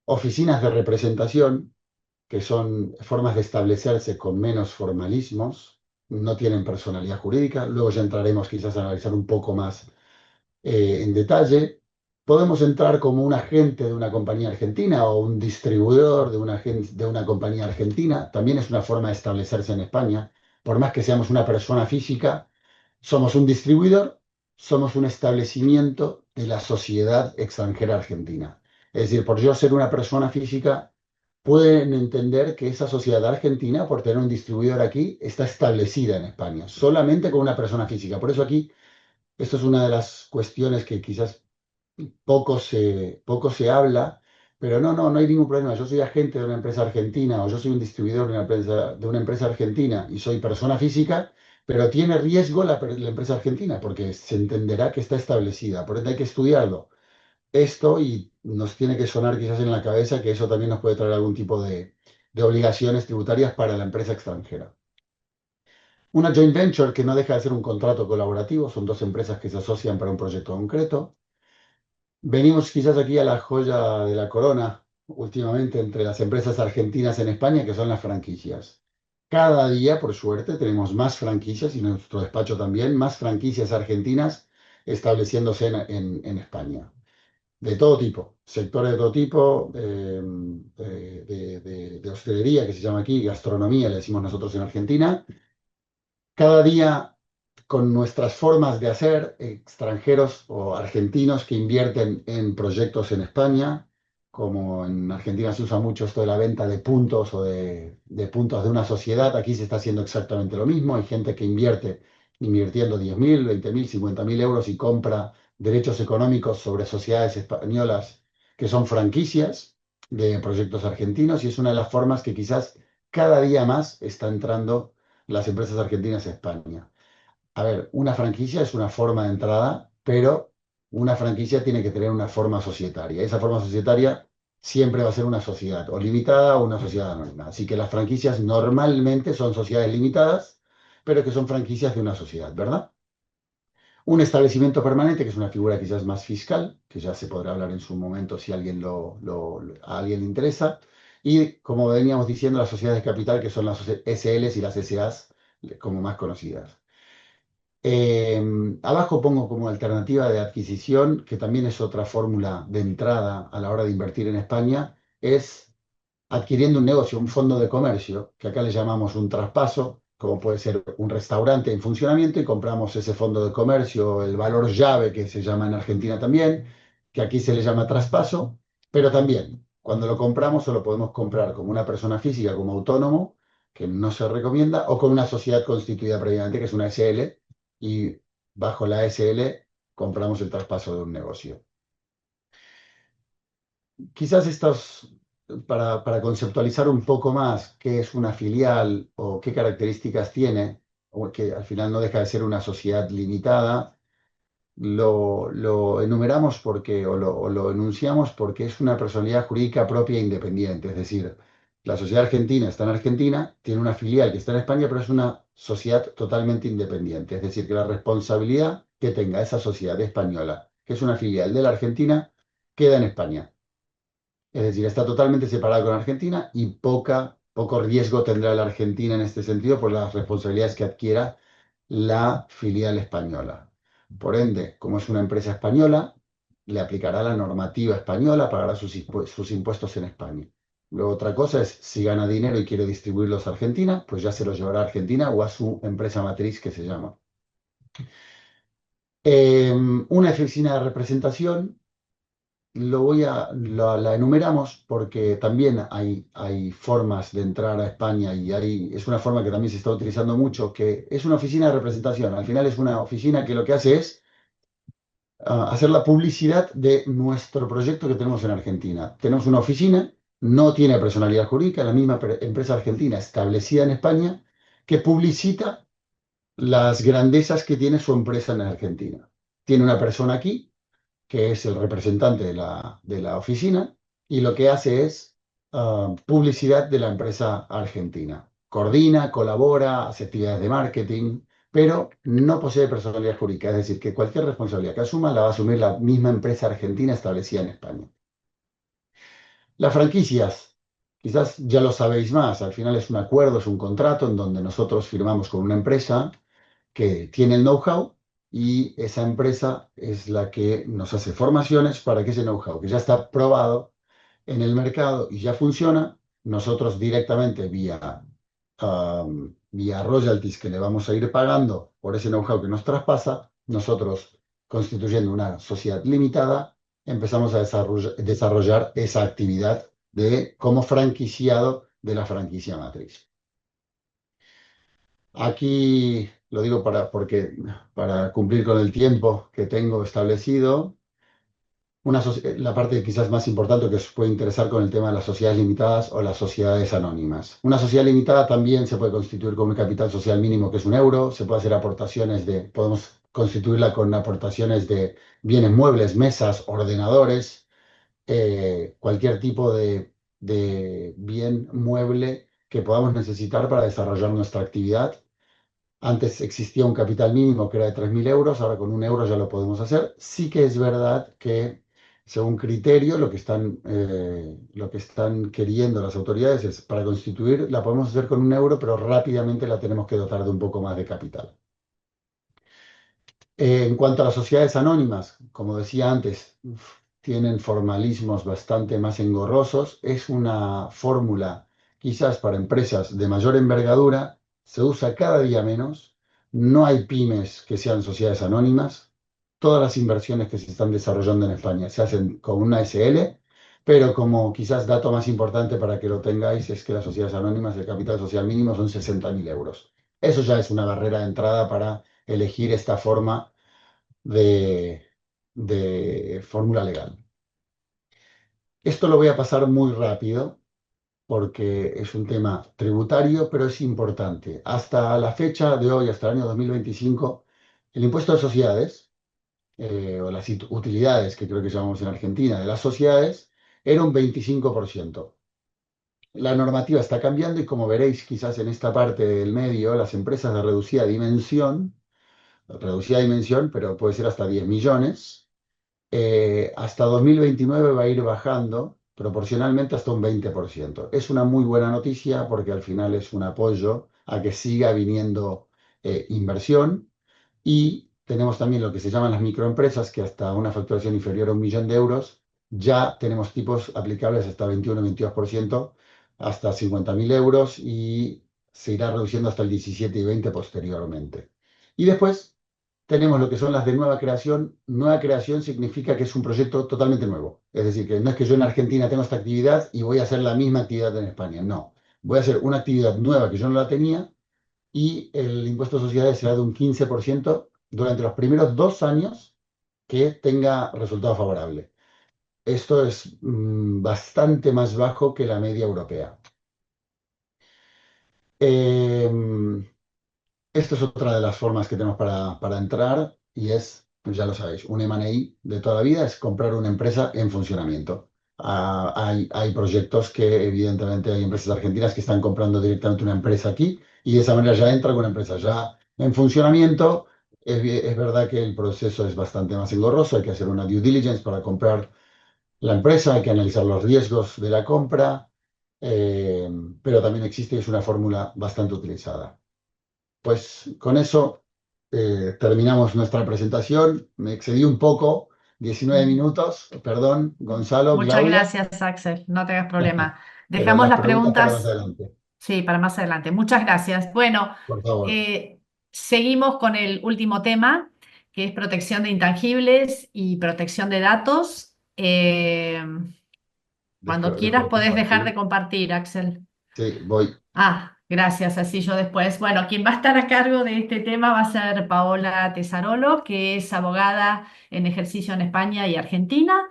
oficinas de representación, que son formas de establecerse con menos formalismos, no tienen personalidad jurídica. Luego ya entraremos quizás a analizar un poco más en detalle. Podemos entrar como un agente de una compañía argentina o un distribuidor de una compañía argentina. También es una forma de establecerse en España. Por más que seamos una persona física, somos un distribuidor, somos un establecimiento de la sociedad extranjera argentina. Es decir, por yo ser una persona física, pueden entender que esa sociedad argentina, por tener un distribuidor aquí, está establecida en España, solamente con una persona física. Por eso aquí, esto es una de las cuestiones que quizás poco se habla, pero no hay ningún problema. Yo soy agente de una empresa argentina o yo soy un distribuidor de una empresa argentina y soy persona física, pero tiene riesgo la empresa argentina porque se entenderá que está establecida. Por eso hay que estudiarlo esto y nos tiene que sonar quizás en la cabeza que eso también nos puede traer algún tipo de obligaciones tributarias para la empresa extranjera. Una joint venture que no deja de ser un contrato colaborativo, son dos empresas que se asocian para un proyecto concreto. Venimos quizás aquí a la joya de la corona últimamente entre las empresas argentinas en España, que son las franquicias. Cada día, por suerte, tenemos más franquicias y nuestro despacho también, más franquicias argentinas estableciéndose en España de todo tipo, sectores de todo tipo, de hostelería, que se llama aquí, gastronomía, le decimos nosotros en Argentina. Cada día, con nuestras formas de hacer, extranjeros o argentinos que invierten en proyectos en España, como en Argentina se usa mucho esto de la venta de puntos o de puntos de una sociedad, aquí se está haciendo exactamente lo mismo. Hay gente que invirtiendo 10.000, 20.000, 50.000 euros y compra derechos económicos sobre sociedades españolas que son franquicias de proyectos argentinos y es una de las formas que quizás cada día más está entrando las empresas argentinas a España. A ver, una franquicia es una forma de entrada, pero una franquicia tiene que tener una forma societaria. Esa forma societaria siempre va a ser una sociedad o limitada o una sociedad anónima. Así que las franquicias normalmente son sociedades limitadas, pero que son franquicias de una sociedad, ¿verdad? Un establecimiento permanente, que es una figura quizás más fiscal, que ya se podrá hablar en su momento si alguien a alguien le interesa. Y como veníamos diciendo, las sociedades de capital, que son las SLs y las SAs como más conocidas. Abajo pongo como alternativa de adquisición, que también es otra fórmula de entrada a la hora de invertir en España, es adquiriendo un negocio, un fondo de comercio, que acá le llamamos un traspaso, como puede ser un restaurante en funcionamiento y compramos ese fondo de comercio, el valor llave que se llama en Argentina también, que aquí se le llama traspaso, pero también cuando lo compramos solo podemos comprar como una persona física, como autónomo, que no se recomienda, o con una sociedad constituida previamente, que es una SL, y bajo la SL compramos el traspaso de un negocio. Quizás estos, para conceptualizar un poco más qué es una filial o qué características tiene, o que al final no deja de ser una sociedad limitada, lo enumeramos porque, o lo enunciamos porque es una personalidad jurídica propia e independiente. Es decir, la sociedad argentina está en Argentina, tiene una filial que está en España, pero es una sociedad totalmente independiente. Es decir, que la responsabilidad que tenga esa sociedad española, que es una filial de la Argentina, queda en España. Es decir, está totalmente separada con Argentina y poco riesgo tendrá la Argentina en este sentido por las responsabilidades que adquiera la filial española. Por ende, como es una empresa española, le aplicará la normativa española, pagará sus impuestos en España. Luego otra cosa es, si gana dinero y quiere distribuirlos a Argentina, pues ya se los llevará a Argentina o a su empresa matriz que se llama. Una oficina de representación, la enumeramos porque también hay formas de entrar a España y es una forma que también se está utilizando mucho, que es una oficina de representación. Al final es una oficina que lo que hace es hacer la publicidad de nuestro proyecto que tenemos en Argentina. Tenemos una oficina, no tiene personalidad jurídica, la misma empresa argentina establecida en España, que publicita las grandezas que tiene su empresa en Argentina. Tiene una persona aquí, que es el representante de la oficina, y lo que hace es publicidad de la empresa argentina. Coordina, colabora, hace actividades de marketing, pero no posee personalidad jurídica, es decir, que cualquier responsabilidad que asuma la va a asumir la misma empresa argentina establecida en España. Las franquicias, quizás ya lo sabéis más, al final es un acuerdo, es un contrato en donde nosotros firmamos con una empresa que tiene el know-how y esa empresa es la que nos hace formaciones para que ese know-how, que ya está probado en el mercado y ya funciona, nosotros directamente vía royalties que le vamos a ir pagando por ese know-how que nos traspasa, nosotros constituyendo una sociedad limitada, empezamos a desarrollar esa actividad como franquiciado de la franquicia matriz. Aquí lo digo porque para cumplir con el tiempo que tengo establecido, la parte quizás más importante que os puede interesar con el tema de las sociedades limitadas o las sociedades anónimas. Una sociedad limitada también se puede constituir con un capital social mínimo que es 1 euro, se puede hacer podemos constituirla con aportaciones de bienes muebles, mesas, ordenadores, cualquier tipo de bien mueble que podamos necesitar para desarrollar nuestra actividad. Antes existía un capital mínimo que era de 3.000 euros, ahora con 1 euro ya lo podemos hacer. Sí que es verdad que, según criterio, lo que están queriendo las autoridades es, para constituir, la podemos hacer con 1 euro, pero rápidamente la tenemos que dotar de un poco más de capital. En cuanto a las sociedades anónimas, como decía antes, tienen formalismos bastante más engorrosos. Es una fórmula quizás para empresas de mayor envergadura, se usa cada día menos. No hay pymes que sean sociedades anónimas. Todas las inversiones que se están desarrollando en España se hacen con una SL, pero como quizás dato más importante para que lo tengáis es que las sociedades anónimas, el capital social mínimo son 60.000 euros. Eso ya es una barrera de entrada para elegir esta forma de, de fórmula legal. Esto lo voy a pasar muy rápido porque es un tema tributario, pero es importante. Hasta la fecha de hoy, hasta el año 2025, el impuesto de sociedades, o las utilidades, que creo que llamamos en Argentina, de las sociedades, era un 25%. La normativa está cambiando y como veréis quizás en esta parte del medio, las empresas de reducida dimensión, pero puede ser hasta 10 millones, hasta 2029 va a ir bajando proporcionalmente hasta un 20%. Es una muy buena noticia porque al final es un apoyo a que siga viniendo inversión y tenemos también lo que se llaman las microempresas, que hasta una facturación inferior a 1 millón de euros ya tenemos tipos aplicables hasta 21-22%, hasta 50.000 euros y se irá reduciendo hasta el 17 y 20 posteriormente. Y después tenemos lo que son las de nueva creación. Nueva creación significa que es un proyecto totalmente nuevo. Es decir, que no es que yo en Argentina tengo esta actividad y voy a hacer la misma actividad en España. No, voy a hacer una actividad nueva que yo no la tenía y el impuesto de sociedades será de un 15% durante los primeros 2 años que tenga resultado favorable. Esto es bastante más bajo que la media europea. Em, Esto es otra de las formas que tenemos para entrar y es, pues ya lo sabéis, un M&A de toda la vida es comprar una empresa en funcionamiento. Hay proyectos que evidentemente hay empresas argentinas que están comprando directamente una empresa aquí y de esa manera ya entra con una empresa ya en funcionamiento. Es verdad que el proceso es bastante más engorroso, hay que hacer una due diligence para comprar la empresa, hay que analizar los riesgos de la compra, eh, pero también existe y es una fórmula bastante utilizada. Pues con eso terminamos nuestra presentación. Me excedí un poco, 19 minutos. Perdón, Gonzalo, Muchas Claudia, gracias, Axel. No tengas problema. pero Dejamos las las preguntas para más preguntas, adelante, sí, para más adelante. Muchas gracias. Bueno, por favor. seguimos con el último tema, que es protección de intangibles y protección de datos. Cuando Dejo quieras de podés dejar compartir. de compartir, Axel. Sí, voy. Gracias, así yo después. Bueno, quien va a estar a cargo de este tema va a ser Paola Tesarolo, que es abogada en ejercicio en España y Argentina.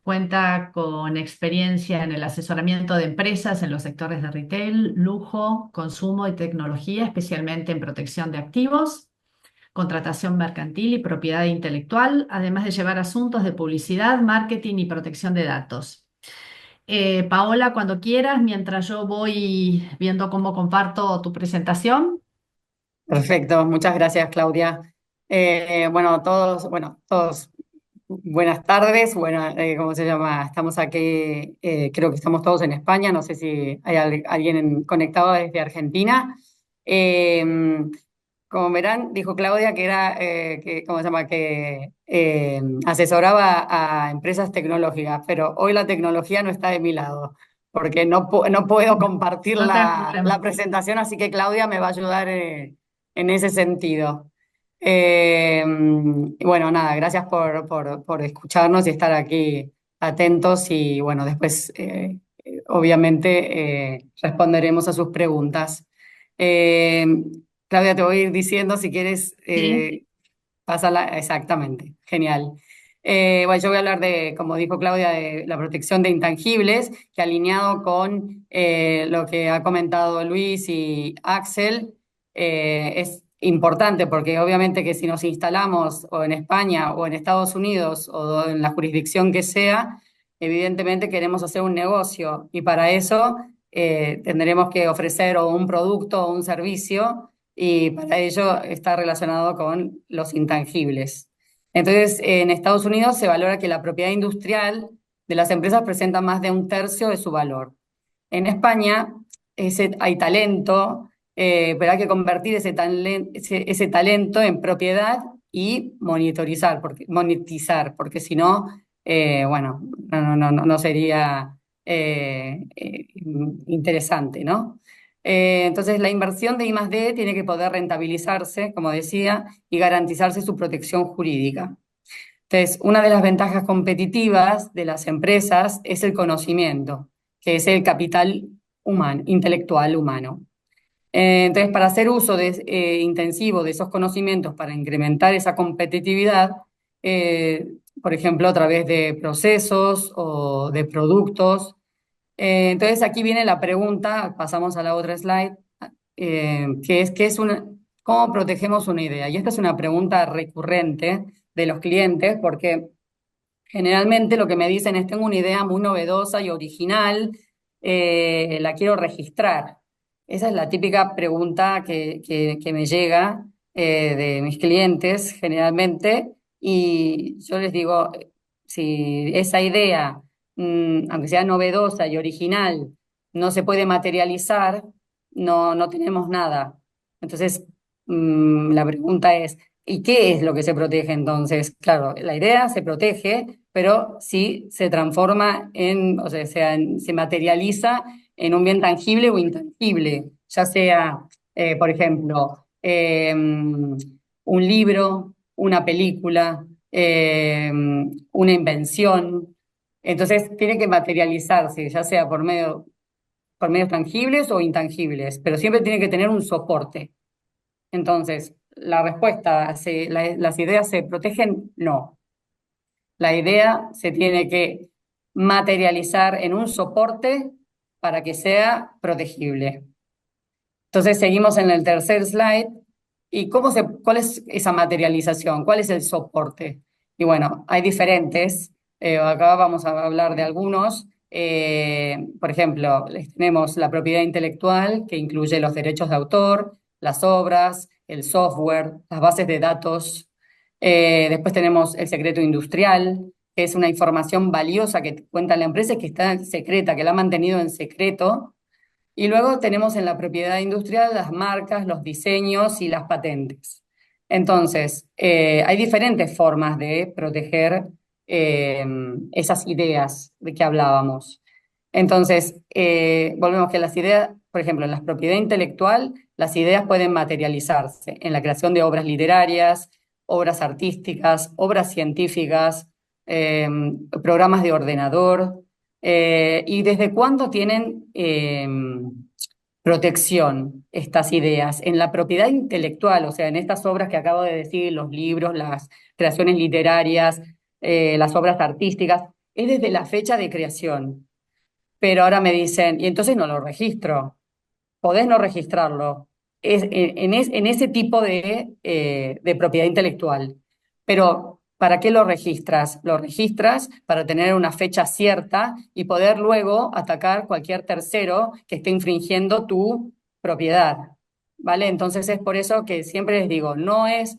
Cuenta con experiencia en el asesoramiento de empresas en los sectores de retail, lujo, consumo y tecnología, especialmente en protección de activos, contratación mercantil y propiedad intelectual, además de llevar asuntos de publicidad, marketing y protección de datos. Paola, cuando quieras, mientras yo voy viendo cómo comparto tu presentación. Perfecto, muchas gracias, Claudia. Todos, buenas tardes. Bueno, ¿cómo se llama? Estamos aquí, creo que estamos todos en España. No sé si hay alguien conectado desde Argentina. Eh, Como verán, dijo Claudia que era, ¿cómo se llama? Que asesoraba a empresas tecnológicas, pero hoy la tecnología no está de mi lado, porque no puedo compartir No te hay la problema. presentación, así que Claudia me va a ayudar en ese sentido. Bueno, nada, gracias por escucharnos y estar aquí atentos y bueno, después obviamente responderemos a sus preguntas. Eh, Claudia, te voy a ir diciendo si quieres Sí, pasarla exactamente. Genial. Bueno, yo voy a hablar de, como dijo Claudia, de la protección de intangibles, que alineado con lo que ha comentado Luis y Axel, es importante porque obviamente que si nos instalamos o en España o en Estados Unidos o en la jurisdicción que sea, evidentemente queremos hacer un negocio y para eso tendremos que ofrecer o un producto o un servicio y para ello está relacionado con los intangibles. Entonces, en Estados Unidos se valora que la propiedad industrial de las empresas presenta más de un tercio de su valor. En España hay talento, pero hay que convertir ese talento en propiedad y monetizar, porque si no, bueno, no sería interesante, ¿no? Entonces, la inversión de I+D tiene que poder rentabilizarse, como decía, y garantizarse su protección jurídica. Entonces, una de las ventajas competitivas de las empresas es el conocimiento, que es el capital humano, intelectual humano. Entonces, para hacer uso intensivo de esos conocimientos, para incrementar esa competitividad, por ejemplo, a través de procesos o de productos. Entonces, aquí viene la pregunta, pasamos a la otra slide, que es ¿cómo protegemos una idea? Y esta es una pregunta recurrente de los clientes, porque generalmente lo que me dicen es, tengo una idea muy novedosa y original, la quiero registrar. Esa es la típica pregunta que me llega de mis clientes generalmente, y yo les digo, si esa idea, aunque sea novedosa y original, no se puede materializar, no tenemos nada. Entonces, la pregunta es, ¿y qué es lo que se protege entonces? Claro, la idea se protege, pero si se transforma se materializa en un bien tangible o intangible, ya sea, por ejemplo, un libro, una película, una invención. Entonces tiene que materializarse, ya sea por medios tangibles o intangibles, pero siempre tiene que tener un soporte. Entonces, la respuesta, ¿las ideas se protegen? No. La idea se tiene que materializar en un soporte para que sea protegible. Entonces, seguimos en el tercer slide. ¿Y cuál es esa materialización? ¿Cuál es el soporte? Y bueno, hay diferentes. Acá vamos a hablar de algunos. Por ejemplo, tenemos la propiedad intelectual, que incluye los derechos de autor, las obras, el software, las bases de datos. Después tenemos el secreto industrial, que es una información valiosa que cuenta la empresa y que está secreta, que la ha mantenido en secreto. Y luego tenemos en la propiedad industrial las marcas, los diseños y las patentes. Entonces, hay diferentes formas de proteger esas ideas de que hablábamos. Entonces, volvemos que las ideas, por ejemplo, en la propiedad intelectual, las ideas pueden materializarse en la creación de obras literarias, obras artísticas, obras científicas, programas de ordenador, y desde cuándo tienen protección estas ideas. En la propiedad intelectual, o sea, en estas obras que acabo de decir, los libros, las creaciones literarias, las obras artísticas, es desde la fecha de creación. Pero ahora me dicen, y entonces no lo registro. Podés no registrarlo. En ese tipo de propiedad intelectual. Pero, ¿para qué lo registras? Lo registras para tener una fecha cierta y poder luego atacar cualquier tercero que esté infringiendo tu propiedad. ¿Vale? Entonces es por eso que siempre les digo, no es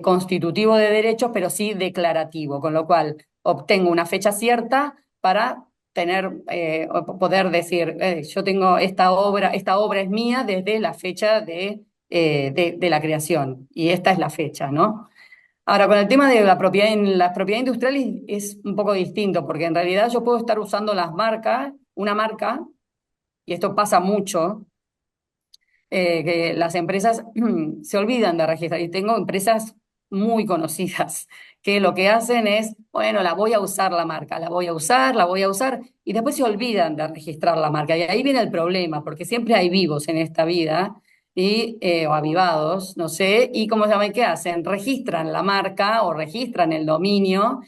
constitutivo de derechos, pero sí declarativo, con lo cual obtengo una fecha cierta para o poder decir, yo tengo esta obra es mía desde la fecha de la creación, y esta es la fecha, ¿no? Ahora, con el tema de la propiedad, en la propiedad industrial es un poco distinto, porque en realidad yo puedo estar usando una marca, y esto pasa mucho, que las empresas se olvidan de registrar. Y tengo empresas muy conocidas que lo que hacen es, bueno, la voy a usar la marca, la voy a usar, y después se olvidan de registrar la marca. Y ahí viene el problema, porque siempre hay vivos en esta vida, o avivados, no sé, y ¿cómo se llama? ¿Y qué hacen? Registran la marca o registran el dominio,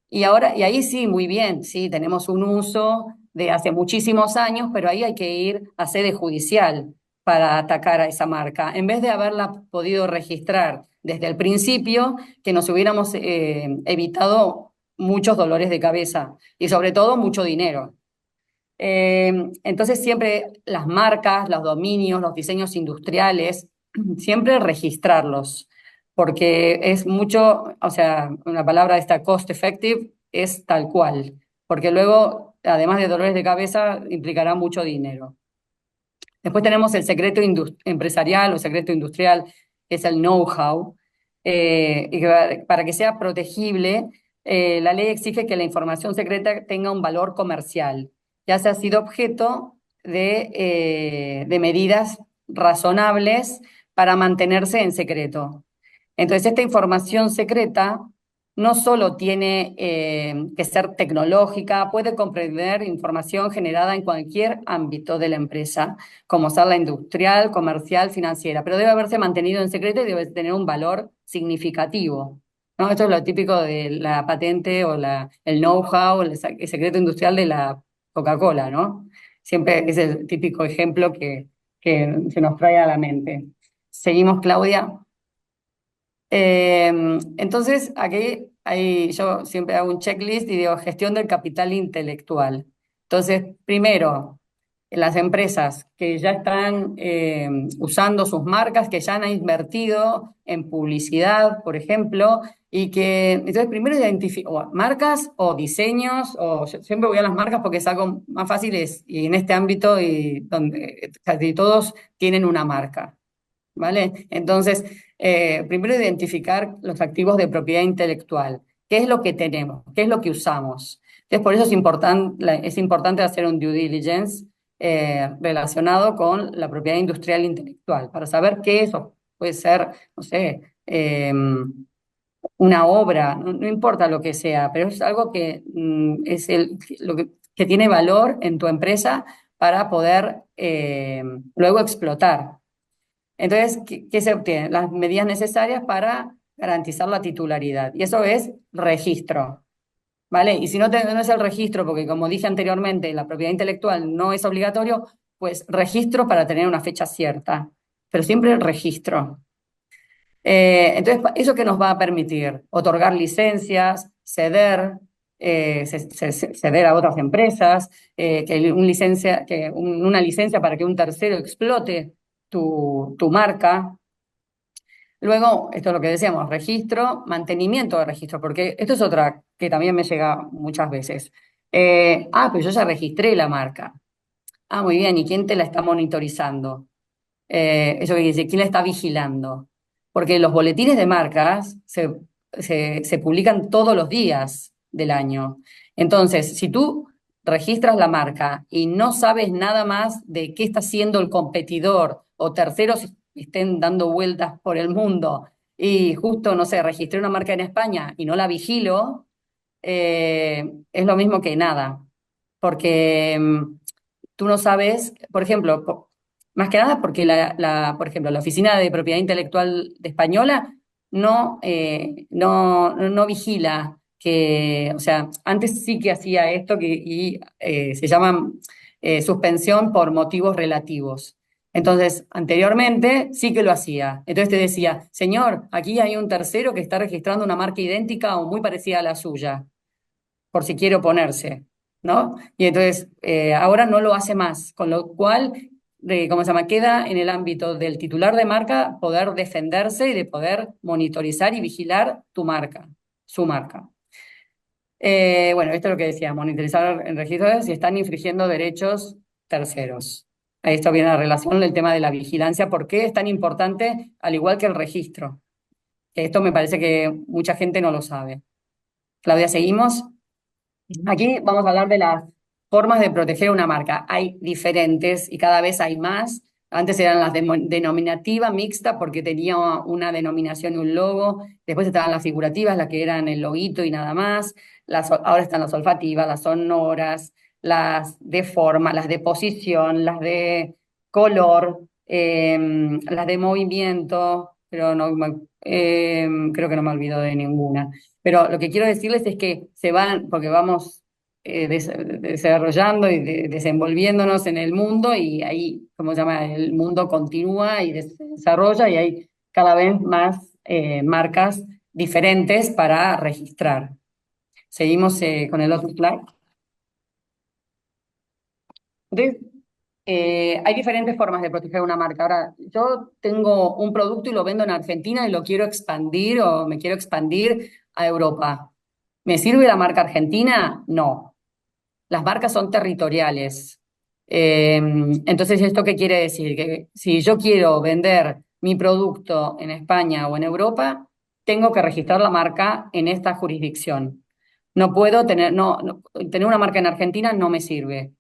y ahí sí, muy bien, sí, tenemos un uso de hace muchísimos años, pero ahí hay que ir a sede judicial para atacar a esa marca, en vez de haberla podido registrar desde el principio, que nos hubiéramos evitado muchos dolores de cabeza y sobre todo mucho dinero. Entonces siempre las marcas, los dominios, los diseños industriales, siempre registrarlos, porque es mucho, o sea, una palabra esta cost effective es tal cual, porque luego, además de dolores de cabeza, implicará mucho dinero. Después tenemos el secreto empresarial o secreto industrial, que es el know-how, y que para que sea protegible, la ley exige que la información secreta tenga un valor comercial, ya sea sido objeto de medidas razonables para mantenerse en secreto. Entonces, esta información secreta no solo tiene que ser tecnológica, puede comprender información generada en cualquier ámbito de la empresa, como ser la industrial, comercial, financiera, pero debe haberse mantenido en secreto y debe tener un valor significativo, ¿no? Esto es lo típico de la patente o el know-how, el secreto industrial de la Coca-Cola, ¿no? Siempre es el típico ejemplo que se nos trae a la mente. Seguimos, Claudia. Entonces, yo siempre hago un checklist y digo gestión del capital intelectual. Entonces, primero, las empresas que ya están usando sus marcas, que ya han invertido en publicidad, por ejemplo, entonces primero identifico marcas o diseños, yo siempre voy a las marcas porque es algo más fácil y en este ámbito y donde casi todos tienen una marca. ¿Vale? Entonces, primero identificar los activos de propiedad intelectual. ¿Qué es lo que tenemos? ¿Qué es lo que usamos? Entonces, por eso es importante hacer un due diligence relacionado con la propiedad industrial intelectual, para saber qué eso puede ser, no sé, una obra, no importa lo que sea, pero es algo que es que tiene valor en tu empresa para poder luego explotar. Entonces, ¿qué se obtiene? Las medidas necesarias para garantizar la titularidad. Y eso es registro, ¿vale? Y si no es el registro, porque como dije anteriormente, la propiedad intelectual no es obligatorio, pues registro para tener una fecha cierta, pero siempre el registro. Entonces, ¿eso qué nos va a permitir? Otorgar licencias, ceder a otras empresas, una licencia para que un tercero explote tu marca. Luego, esto es lo que decíamos, registro, mantenimiento de registro, porque esto es otra que también me llega muchas veces. Pero yo ya registré la marca. Muy bien, ¿y quién te la está monitorizando? Eso que dice, ¿quién la está vigilando? Porque los boletines de marcas se publican todos los días del año. Entonces, si tú registras la marca y no sabes nada más de qué está haciendo el competidor o terceros estén dando vueltas por el mundo y justo, no sé, registré una marca en España y no la vigilo, es lo mismo que nada, porque tú no sabes, por ejemplo, más que nada porque por ejemplo, la Oficina de Propiedad Intelectual de Española no vigila que, o sea, antes sí que hacía esto se llama suspensión por motivos relativos. Entonces, anteriormente sí que lo hacía. Entonces te decía, señor, aquí hay un tercero que está registrando una marca idéntica o muy parecida a la suya por si quiere oponerse, ¿no? Y entonces ahora no lo hace más, con lo cual, ¿cómo se llama? Queda en el ámbito del titular de marca poder defenderse y de poder monitorizar y vigilar tu marca, su marca. Bueno, esto es lo que decía, monitorizar en registros si están infringiendo derechos terceros. A esto viene la relación del tema de la vigilancia. ¿Por qué es tan importante, al igual que el registro? Esto me parece que mucha gente no lo sabe. Claudia, ¿seguimos? Aquí vamos a hablar de las formas de proteger una marca. Hay diferentes y cada vez hay más. Antes eran las denominativa mixta porque tenía una denominación y un logo. Después estaban las figurativas, las que eran el loguito y nada más. Ahora están las olfativas, las sonoras, las de forma, las de posición, las de color, las de movimiento, pero no, creo que no me olvido de ninguna. Pero lo que quiero decirles es que se van, porque vamos desarrollando y desenvolviéndonos en el mundo y ahí, ¿cómo se llama? El mundo continúa y se desarrolla y hay cada vez más marcas diferentes para registrar. Seguimos con el otro slide. Entonces, hay diferentes formas de proteger una marca. Ahora, yo tengo un producto y lo vendo en Argentina y lo quiero expandir o me quiero expandir a Europa. ¿Me sirve la marca argentina? No. Las marcas son territoriales. Entonces, ¿esto qué quiere decir? Que si yo quiero vender mi producto en España o en Europa, tengo que registrar la marca en esta jurisdicción. No puedo tener una marca en Argentina no me sirve.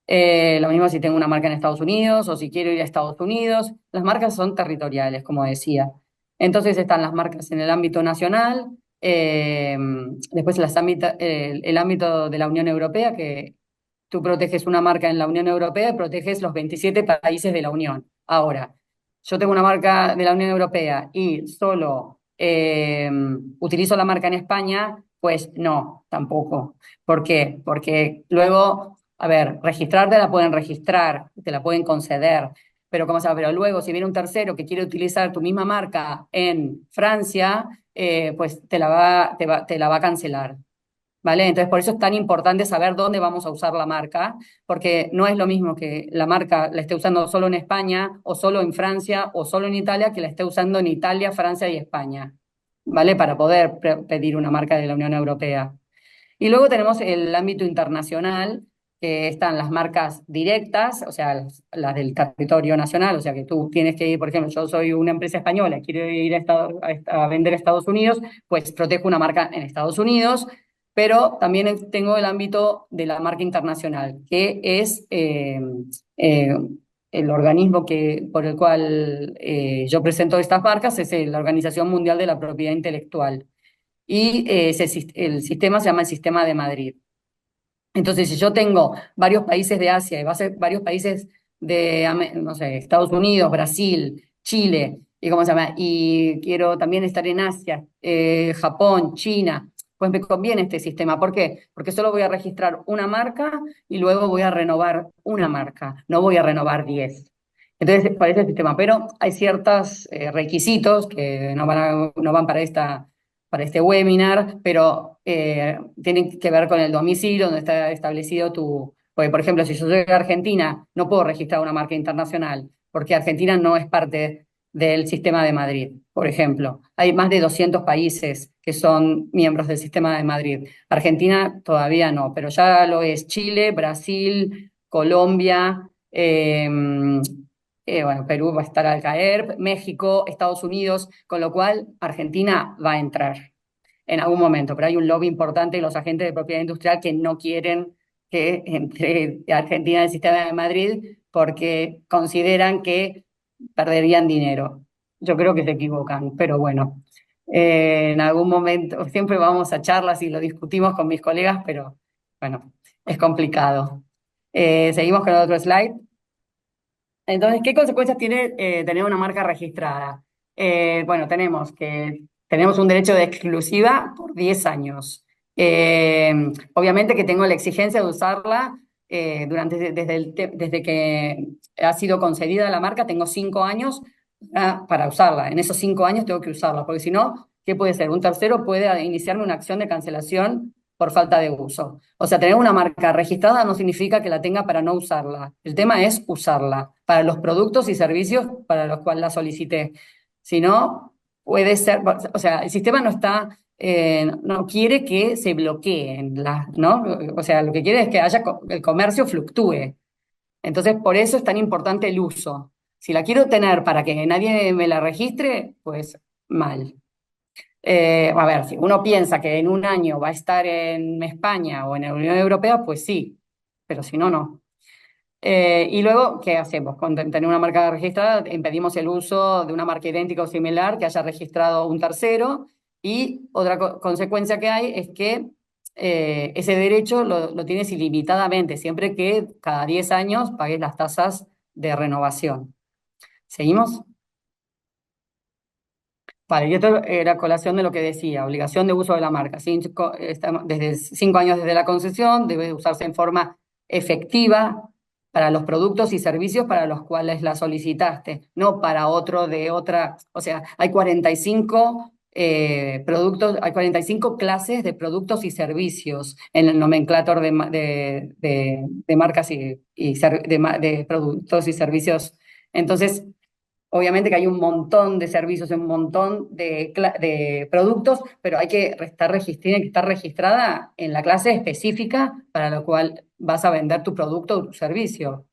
Lo mismo si tengo una marca en Estados Unidos o si quiero ir a Estados Unidos. Las marcas son territoriales, como decía. Entonces están las marcas en el ámbito nacional, después el ámbito de la Unión Europea, que tú proteges una marca en la Unión Europea y proteges los 27 países de la Unión. Ahora, yo tengo una marca de la Unión Europea y solo utilizo la marca en España, pues no, tampoco. ¿Por qué? Porque luego, a ver, registrar te la pueden registrar, te la pueden conceder, pero como sabes, pero luego si viene un tercero que quiere utilizar tu misma marca en Francia, pues te la va a cancelar. ¿Vale? Entonces, por eso es tan importante saber dónde vamos a usar la marca, porque no es lo mismo que la marca la esté usando solo en España, o solo en Francia, o solo en Italia, que la esté usando en Italia, Francia y España, ¿vale? Para poder pedir una marca de la Unión Europea. Y luego tenemos el ámbito internacional, que están las marcas directas, o sea, las del territorio nacional, o sea, que tú tienes que ir, por ejemplo, yo soy una empresa española, quiero ir a vender a Estados Unidos, pues protejo una marca en Estados Unidos, pero también tengo el ámbito de la marca internacional, que es eh, el organismo por el cual yo presento estas marcas, es la Organización Mundial de la Propiedad Intelectual. Y el sistema se llama el Sistema de Madrid. Entonces, si yo tengo varios países de Asia y varios países de, no sé, Estados Unidos, Brasil, Chile, y cómo se llama, y quiero también estar en Asia, Japón, China, pues me conviene este sistema. ¿Por qué? Porque solo voy a registrar una marca y luego voy a renovar una marca, no voy a renovar 10. Entonces, para este sistema, pero hay ciertos requisitos que no van para este webinar, pero tienen que ver con el domicilio donde está establecido porque, por ejemplo, si yo soy de Argentina, no puedo registrar una marca internacional, porque Argentina no es parte del sistema de Madrid, por ejemplo. Hay más de 200 países que son miembros del sistema de Madrid. Argentina todavía no, pero ya lo es Chile, Brasil, Colombia, bueno, Perú va a estar al caer, México, Estados Unidos, con lo cual Argentina va a entrar en algún momento, pero hay un lobby importante de los agentes de propiedad industrial que no quieren que entre Argentina en el sistema de Madrid porque consideran que perderían dinero. yo creo que se equivocan, pero bueno, en algún momento, siempre vamos a charlas y lo discutimos con mis colegas, pero bueno, es complicado. Seguimos con el otro slide. Entonces, ¿qué consecuencias tiene tener una marca registrada? Bueno, tenemos un derecho de exclusiva por 10 años. Obviamente que tengo la exigencia de usarla desde que ha sido concedida la marca, tengo 5 años para usarla. En esos 5 años tengo que usarla, porque si no, ¿qué puede ser? Un tercero puede iniciarme una acción de cancelación por falta de uso. O sea, tener una marca registrada no significa que la tenga para no usarla. El tema es usarla para los productos y servicios para los cuales la solicité. Si no, puede ser, o sea, el sistema no quiere que se bloqueen ¿no? O sea, lo que quiere es que el comercio fluctúe. Entonces, por eso es tan importante el uso. Si la quiero tener para que nadie me la registre, pues mal. A ver, si uno piensa que en un año va a estar en España o en la Unión Europea, pues sí, pero si no, no. Y luego, ¿qué hacemos? Con tener una marca registrada, impedimos el uso de una marca idéntica o similar que haya registrado un tercero. Y otra consecuencia que hay es que ese derecho lo tienes ilimitadamente, siempre que cada 10 años pagues las tasas de renovación. ¿Seguimos? Vale, y esto era colación de lo que decía, obligación de uso de la marca. Desde 5 años desde la concesión, debe usarse en forma efectiva para los productos y servicios para los cuales la solicitaste, no para otro de otra. O sea, hay 45 productos, hay 45 clases de productos y servicios en el nomenclátor de marcas de productos y servicios. Entonces, obviamente que hay un montón de servicios, un montón de productos, pero tiene que estar registrada en la clase específica para la cual vas a vender tu producto o tu servicio.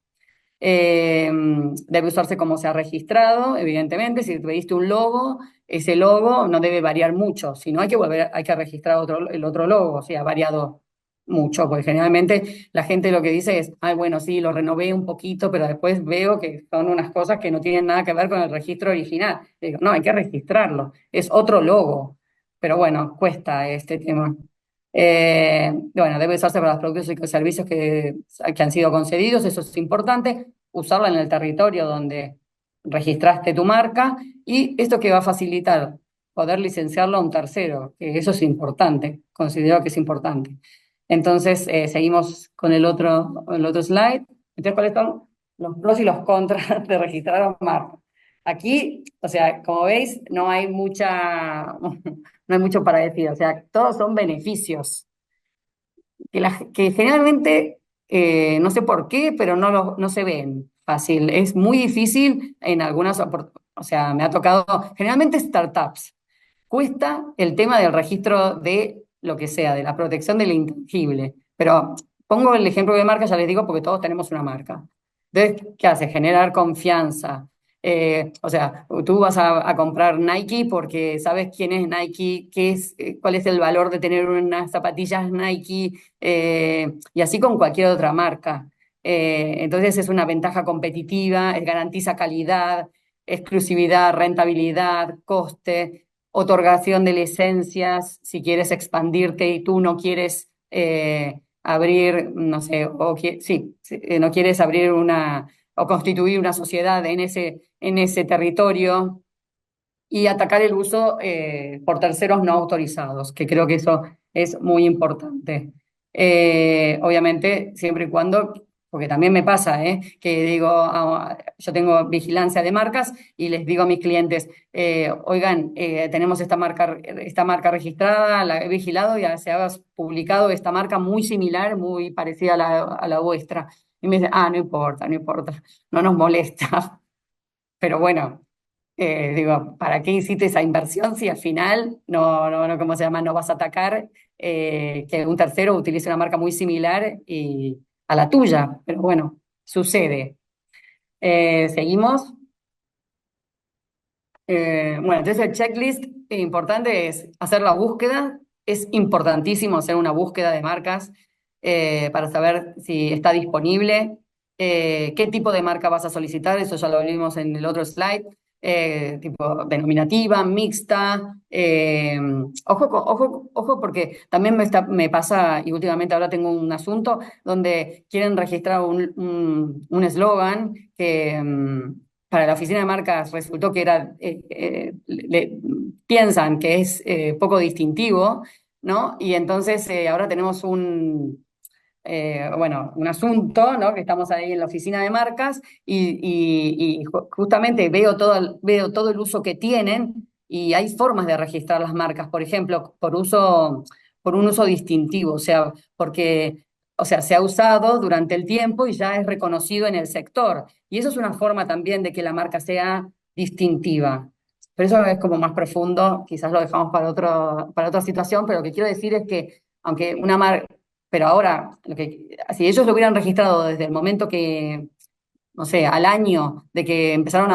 Debe usarse como se ha registrado, evidentemente. Si pediste un logo, ese logo no debe variar mucho. Si no, hay que registrar el otro logo, o sea, variado mucho, porque generalmente la gente lo que dice es, ay, bueno, sí, lo renové un poquito, pero después veo que son unas cosas que no tienen nada que ver con el registro original. Digo, no, hay que registrarlo, es otro logo, pero bueno, cuesta este tema. Bueno, debe usarse para los productos y servicios que han sido concedidos, eso es importante, usarla en el territorio donde registraste tu marca, y esto que va a facilitar poder licenciarlo a un tercero, que eso es importante, considero que es importante. Entonces, seguimos con el otro slide. Entonces, ¿cuáles son los pros y los contras de registrar a marca? Aquí, o sea, como veis, no hay mucho para decir, o sea, todos son beneficios que generalmente, no sé por qué, pero no se ven fácil. Es muy difícil en o sea, me ha tocado, generalmente startups. Cuesta el tema del registro de lo que sea, de la protección del intangible. Pero pongo el ejemplo de marca, ya les digo, porque todos tenemos una marca. Entonces, ¿qué hace? Generar confianza. O sea, tú vas a comprar Nike porque sabes quién es Nike, cuál es el valor de tener unas zapatillas Nike, y así con cualquier otra marca. Entonces es una ventaja competitiva, garantiza calidad, exclusividad, rentabilidad, coste, otorgación de licencias, si quieres expandirte y tú no quieres abrir, no sé, no quieres abrir o constituir una sociedad en ese territorio, y atacar el uso por terceros no autorizados, que creo que eso es muy importante. Obviamente, siempre y cuando, porque también me pasa, que digo, yo tengo vigilancia de marcas y les digo a mis clientes, oigan, tenemos esta marca registrada, la he vigilado y se ha publicado esta marca muy similar, muy parecida a la vuestra. Y me dicen, no importa, no importa, no nos molesta. Pero bueno, digo, ¿para qué hiciste esa inversión si al final ¿cómo se llama? No vas a atacar que un tercero utilice una marca muy similar a la tuya? Pero bueno, sucede. Seguimos. Bueno, entonces el checklist importante es hacer la búsqueda. Es importantísimo hacer una búsqueda de marcas para saber si está disponible, qué tipo de marca vas a solicitar, eso ya lo vimos en el otro slide. tipo denominativa, mixta. Ojo, porque también me pasa, y últimamente ahora tengo un asunto donde quieren registrar un eslogan que para la oficina de marcas resultó que era, piensan que es poco distintivo, ¿no? Y entonces ahora tenemos bueno, un asunto, ¿no? Que estamos ahí en la oficina de marcas y justamente veo todo el uso que tienen y hay formas de registrar las marcas, por ejemplo, por un uso distintivo, o sea, o sea, se ha usado durante el tiempo y ya es reconocido en el sector. Y eso es una forma también de que la marca sea distintiva. Pero eso es como más profundo, quizás lo dejamos para otra situación, pero lo que quiero decir es que aunque una marca, pero ahora, si ellos lo hubieran registrado desde el momento que, no sé, al año de que empezaron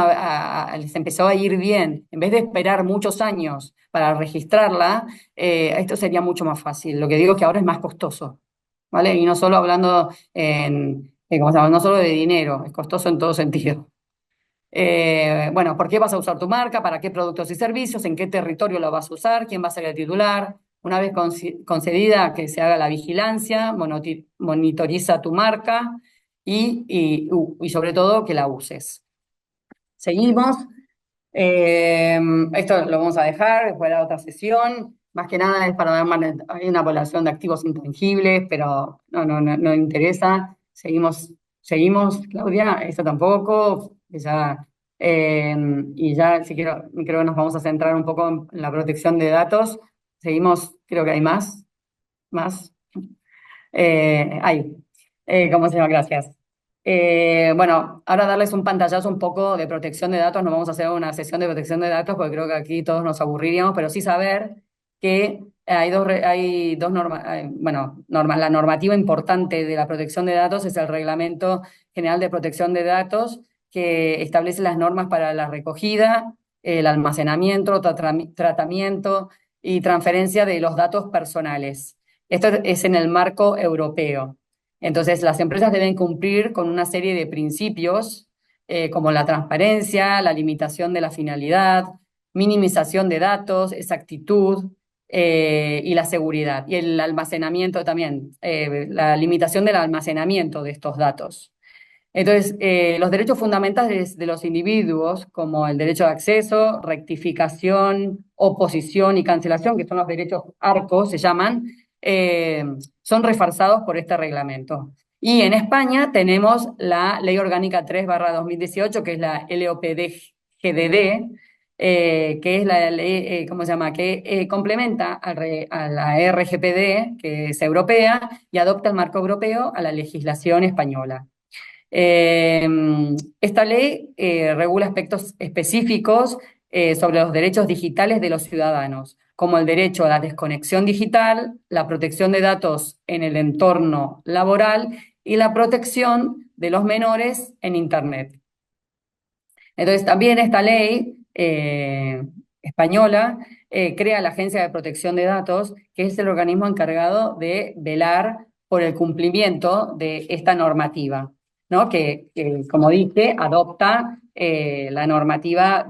les empezó a ir bien, en vez de esperar muchos años para registrarla, esto sería mucho más fácil. Lo que digo es que ahora es más costoso, ¿vale? Y no solo hablando ¿cómo se llama? No solo de dinero, es costoso en todo sentido. Bueno, ¿por qué vas a usar tu marca? ¿Para qué productos y servicios? ¿En qué territorio lo vas a usar? ¿Quién va a ser el titular? Una vez concedida, que se haga la vigilancia, monitoriza tu marca y sobre todo que la uses. Seguimos. Esto lo vamos a dejar, después de la otra sesión. Más que nada es para dar hay una evaluación de activos intangibles, pero no interesa. Seguimos, Claudia, esto tampoco. Y ya, si quiero, creo que nos vamos a centrar un poco en la protección de datos. Seguimos, creo que hay más. Ahí. ¿Cómo se llama? Gracias. Bueno, ahora darles un pantallazo un poco de protección de datos. No vamos a hacer una sesión de protección de datos porque creo que aquí todos nos aburriríamos, pero sí saber que hay dos normas. Bueno, la normativa importante de la protección de datos es el Reglamento General de Protección de Datos, que establece las normas para la recogida, el almacenamiento, tratamiento y transferencia de los datos personales. Esto es en el marco europeo. Entonces, las empresas deben cumplir con una serie de principios como la transparencia, la limitación de la finalidad, minimización de datos, exactitud y la seguridad. Y el almacenamiento también, la limitación del almacenamiento de estos datos. Entonces, los derechos fundamentales de los individuos, como el derecho de acceso, rectificación, oposición y cancelación, que son los derechos ARCO, se llaman, son reforzados por este reglamento. Y en España tenemos la Ley Orgánica 3/2018, que es la LOPD-GDD, que es la ley, ¿cómo se llama?, que complementa a la RGPD, que es europea, y adopta el marco europeo a la legislación española. Esta ley regula aspectos específicos sobre los derechos digitales de los ciudadanos, como el derecho a la desconexión digital, la protección de datos en el entorno laboral y la protección de los menores en Internet. Entonces, también esta ley española crea la Agencia de Protección de Datos, que es el organismo encargado de velar por el cumplimiento de esta normativa, ¿no? Que como dije, adopta la normativa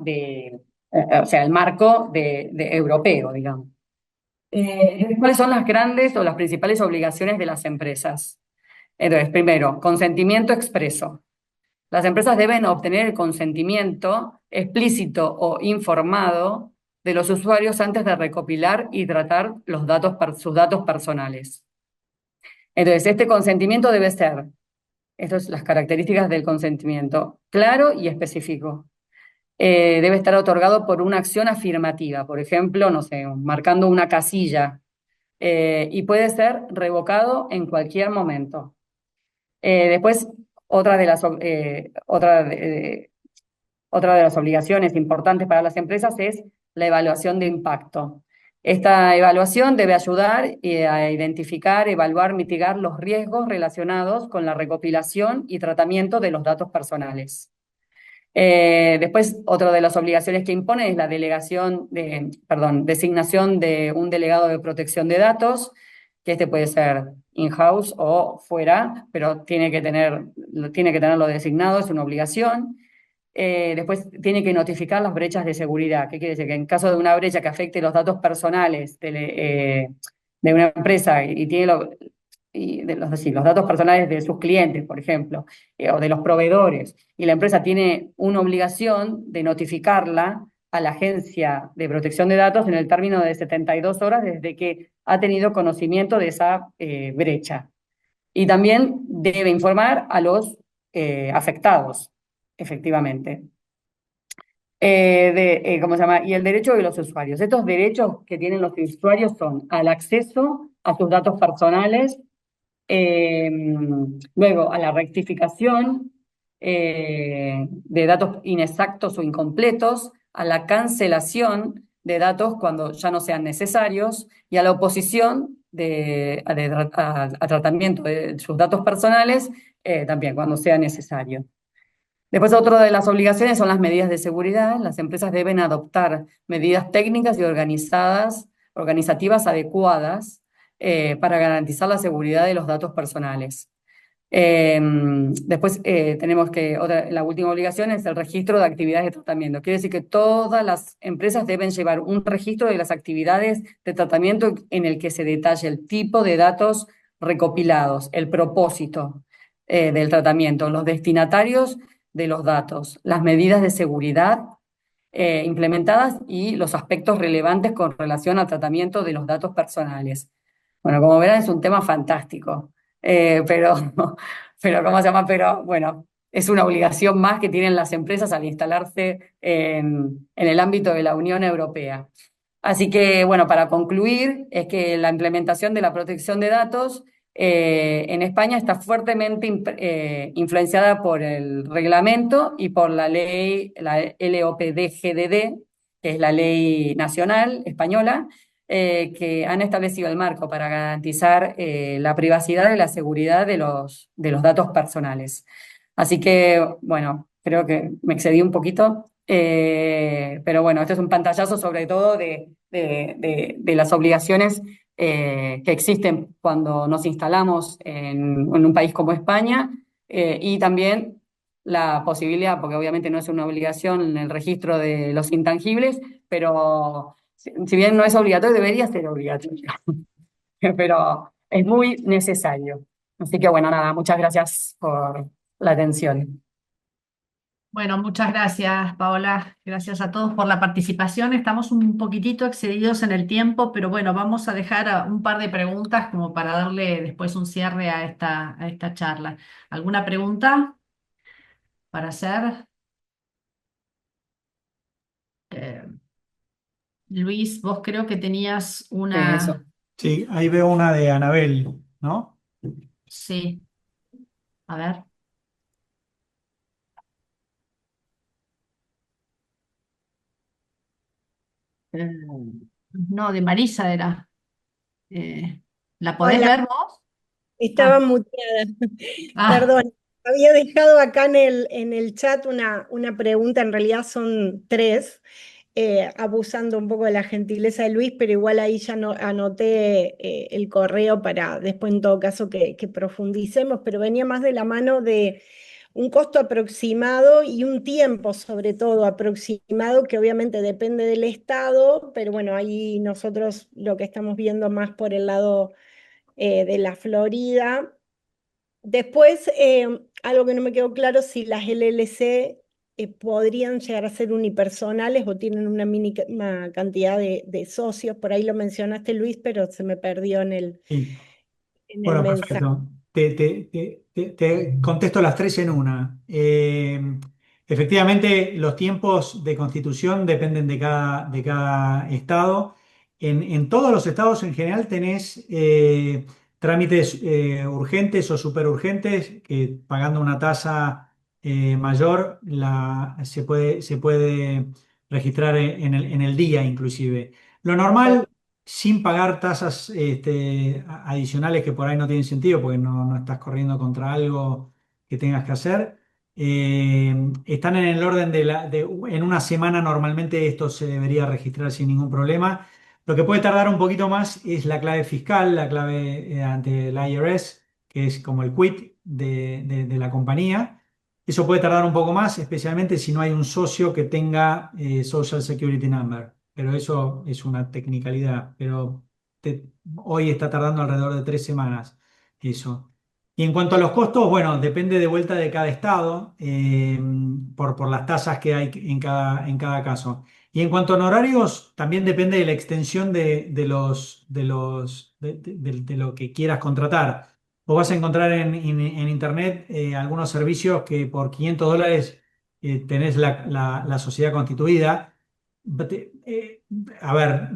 o sea, el marco europeo, digamos. ¿Cuáles son las grandes o las principales obligaciones de las empresas? Entonces, primero, consentimiento expreso. Las empresas deben obtener el consentimiento explícito o informado de los usuarios antes de recopilar y tratar sus datos personales. Entonces, este consentimiento debe ser, estas son las características del consentimiento, claro y específico. Debe estar otorgado por una acción afirmativa, por ejemplo, no sé, marcando una casilla, y puede ser revocado en cualquier momento. Después, otra de las obligaciones importantes para las empresas es la evaluación de impacto. Esta evaluación debe ayudar a identificar, evaluar, mitigar los riesgos relacionados con la recopilación y tratamiento de los datos personales. Después, otra de las obligaciones que impone es la designación de un delegado de protección de datos, que este puede ser in-house o fuera, pero tiene que tenerlo designado, es una obligación. después tiene que notificar las brechas de seguridad. ¿Qué quiere decir? Que en caso de una brecha que afecte los datos personales de una empresa y tiene sí, los datos personales de sus clientes, por ejemplo, o de los proveedores, y la empresa tiene una obligación de notificarla a la Agencia de Protección de Datos en el término de 72 horas desde que ha tenido conocimiento de esa brecha. Y también debe informar a los afectados, efectivamente. ¿Cómo se llama? Y el derecho de los usuarios. Estos derechos que tienen los usuarios son al acceso a sus datos personales, eh, luego a la rectificación de datos inexactos o incompletos, a la cancelación de datos cuando ya no sean necesarios y a la oposición a tratamiento de sus datos personales también cuando sea necesario. Después, otra de las obligaciones son las medidas de seguridad. Las empresas deben adoptar medidas técnicas y organizativas adecuadas para garantizar la seguridad de los datos personales. Después tenemos la última obligación es el registro de actividades de tratamiento. Quiere decir que todas las empresas deben llevar un registro de las actividades de tratamiento en el que se detalle el tipo de datos recopilados, el propósito del tratamiento, los destinatarios de los datos, las medidas de seguridad implementadas y los aspectos relevantes con relación al tratamiento de los datos personales. Bueno, como verán, es un tema fantástico, pero, pero, ¿cómo se llama? Pero bueno, es una obligación más que tienen las empresas al instalarse en el ámbito de la Unión Europea. Así que, bueno, para concluir, es que la implementación de la protección de datos en España está fuertemente influenciada por el reglamento y por la ley, la LOPD-GDD, que es la ley nacional española, que han establecido el marco para garantizar la privacidad y la seguridad de los datos personales. Así que, bueno, creo que me excedí un poquito, pero bueno, este es un pantallazo sobre todo de las obligaciones que existen cuando nos instalamos en un país como España y también la posibilidad, porque obviamente no es una obligación en el registro de los intangibles, pero si bien no es obligatorio, debería ser obligatorio, pero es muy necesario. Así que bueno, nada, muchas gracias por la atención. Bueno, muchas gracias, Paola. Gracias a todos por la participación. Estamos un poquitito excedidos en el tiempo, pero bueno, vamos a dejar un par de preguntas como para darle después un cierre a esta charla. ¿Alguna pregunta para hacer? Eh, Luis, vos creo que tenías Eso. una... Sí, ahí veo una de Anabel, ¿no? Sí, a ver. Eh, no, de Marisa era. Eh, ¿La podés Hola, ver vos? estaba Ah, muteada. ah, Perdón. Había dejado acá en el chat una pregunta, en realidad son tres, abusando un poco de la gentileza de Luis, pero igual ahí ya no, anoté el correo para después en todo caso que profundicemos, pero venía más de la mano de un costo aproximado y un tiempo sobre todo aproximado, que obviamente depende del estado, pero bueno, ahí nosotros lo que estamos viendo más por el lado de la Florida. Después, algo que no me quedó claro, si las LLC podrían llegar a ser unipersonales o tienen una mínima cantidad de socios. Por ahí lo mencionaste, Luis, pero se me perdió en el, Sí. en el Bueno, mensaje. perfecto. Te contesto las tres en una. Efectivamente, los tiempos de constitución dependen de cada estado. En todos los estados en general tenés trámites urgentes o superurgentes que pagando una tasa mayor se puede registrar en el día inclusive. Lo normal sin pagar tasas adicionales que por ahí no tienen sentido porque no estás corriendo contra algo que tengas que hacer. Están en el orden en una semana normalmente esto se debería registrar sin ningún problema. Lo que puede tardar un poquito más es la clave fiscal, la clave ante el IRS, que es como el quit de la compañía. Eso puede tardar un poco más, especialmente si no hay un socio que tenga Social Security Number, pero eso es una tecnicalidad, pero hoy está tardando alrededor de 3 semanas eso. Y en cuanto a los costos, bueno, depende de vuelta de cada estado, por las tasas que hay en cada caso. Y en cuanto a honorarios, también depende de la extensión de lo que quieras contratar. Vos vas a encontrar en internet algunos servicios que por $500 tenés la sociedad constituida. A ver,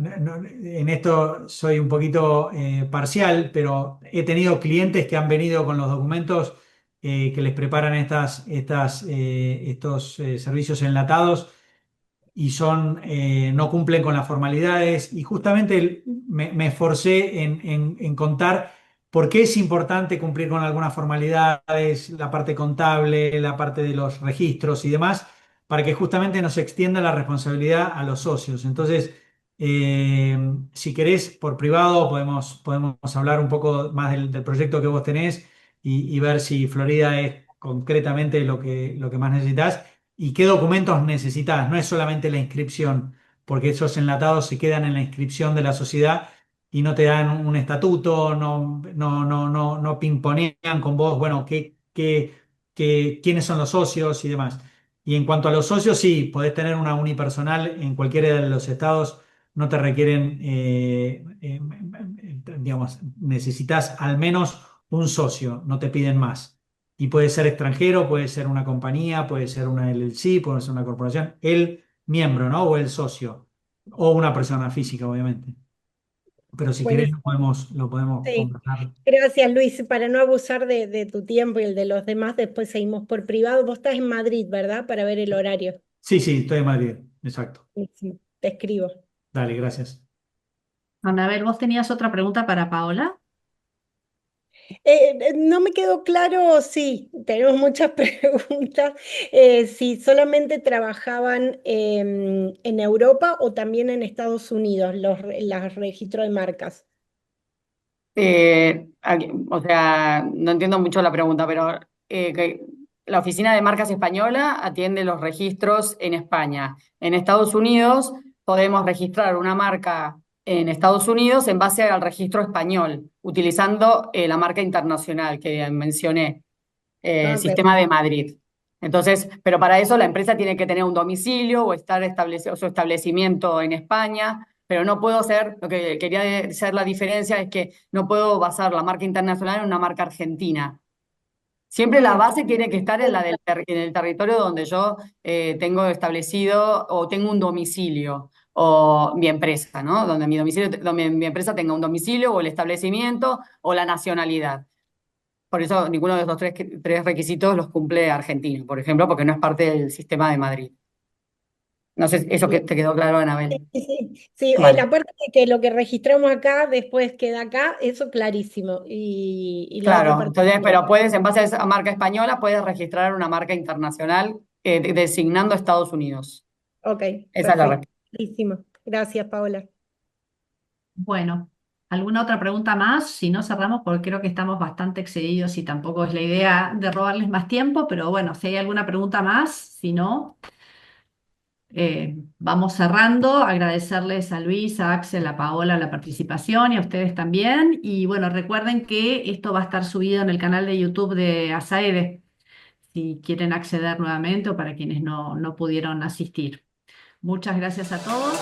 en esto soy un poquito parcial, pero he tenido clientes que han venido con los documentos que les preparan estos servicios enlatados y no cumplen con las formalidades. Y justamente me esforcé en contar por qué es importante cumplir con algunas formalidades, la parte contable, la parte de los registros y demás, para que justamente nos extienda la responsabilidad a los socios. Entonces, si querés, por privado podemos hablar un poco más del proyecto que vos tenés y ver si Florida es concretamente lo que más necesitas y qué documentos necesitas. No es solamente la inscripción, porque esos enlatados se quedan en la inscripción de la sociedad y no te dan un estatuto, no pimponean con vos, bueno, quiénes son los socios y demás. Y en cuanto a los socios, sí, podés tener una unipersonal en cualquiera de los estados, no te requieren, digamos, necesitas al menos un socio, no te piden más. Y puede ser extranjero, puede ser una compañía, puede ser una LLC, puede ser una corporación, el miembro, ¿no? O el socio, o una persona física, obviamente. Pero si querés, Buenísimo. lo podemos Sí. conversar. Gracias, Luis. Para no abusar de tu tiempo y el de los demás, después seguimos por privado. Vos estás en Madrid, ¿verdad? Para ver el horario. Sí, sí, estoy en Madrid, exacto. Buenísimo. Te escribo. Dale, gracias. Anabel, ¿vos tenías otra pregunta para Paola? No me quedó claro, sí, tenemos muchas preguntas, si solamente trabajaban en Europa o también en Estados Unidos los registros de marcas. O sea, no entiendo mucho la pregunta, pero la Oficina de Marcas Española atiende los registros en España. En Estados Unidos podemos registrar una marca en Estados Unidos en base al registro español, utilizando la marca internacional que mencioné, Ok. Sistema de Madrid. Entonces, pero para eso la empresa tiene que tener un domicilio o estar establecido su establecimiento en España, pero no puedo hacer, lo que quería hacer la diferencia es que no puedo basar la marca internacional en una marca argentina. Siempre la base tiene que estar en el territorio donde yo tengo establecido o tengo un domicilio o mi empresa, ¿no? Donde mi domicilio, donde mi empresa tenga un domicilio o el establecimiento o la nacionalidad. Por eso ninguno de esos tres requisitos los cumple Argentina, por ejemplo, porque no es parte del sistema de Madrid. No sé, ¿eso que Bien. te quedó claro, Anabel? Sí, sí, sí, Vale, la parte de que lo que registramos acá después queda acá, eso clarísimo. Y la otra claro. parte. Entonces, pero puedes, en base a esa marca española, puedes registrar una marca internacional designando Estados Unidos. Ok, Esa es la perfecto. respuesta. Clarísimo. Gracias, Paola. Bueno, ¿alguna otra pregunta más? Si no, cerramos porque creo que estamos bastante excedidos y tampoco es la idea de robarles más tiempo, pero bueno, si hay alguna pregunta más, si no, vamos cerrando. Agradecerles a Luis, a Axel, a Paola la participación y a ustedes también. Y bueno, recuerden que esto va a estar subido en el canal de YouTube de Asaede, si quieren acceder nuevamente o para quienes no pudieron asistir. Muchas gracias a todos.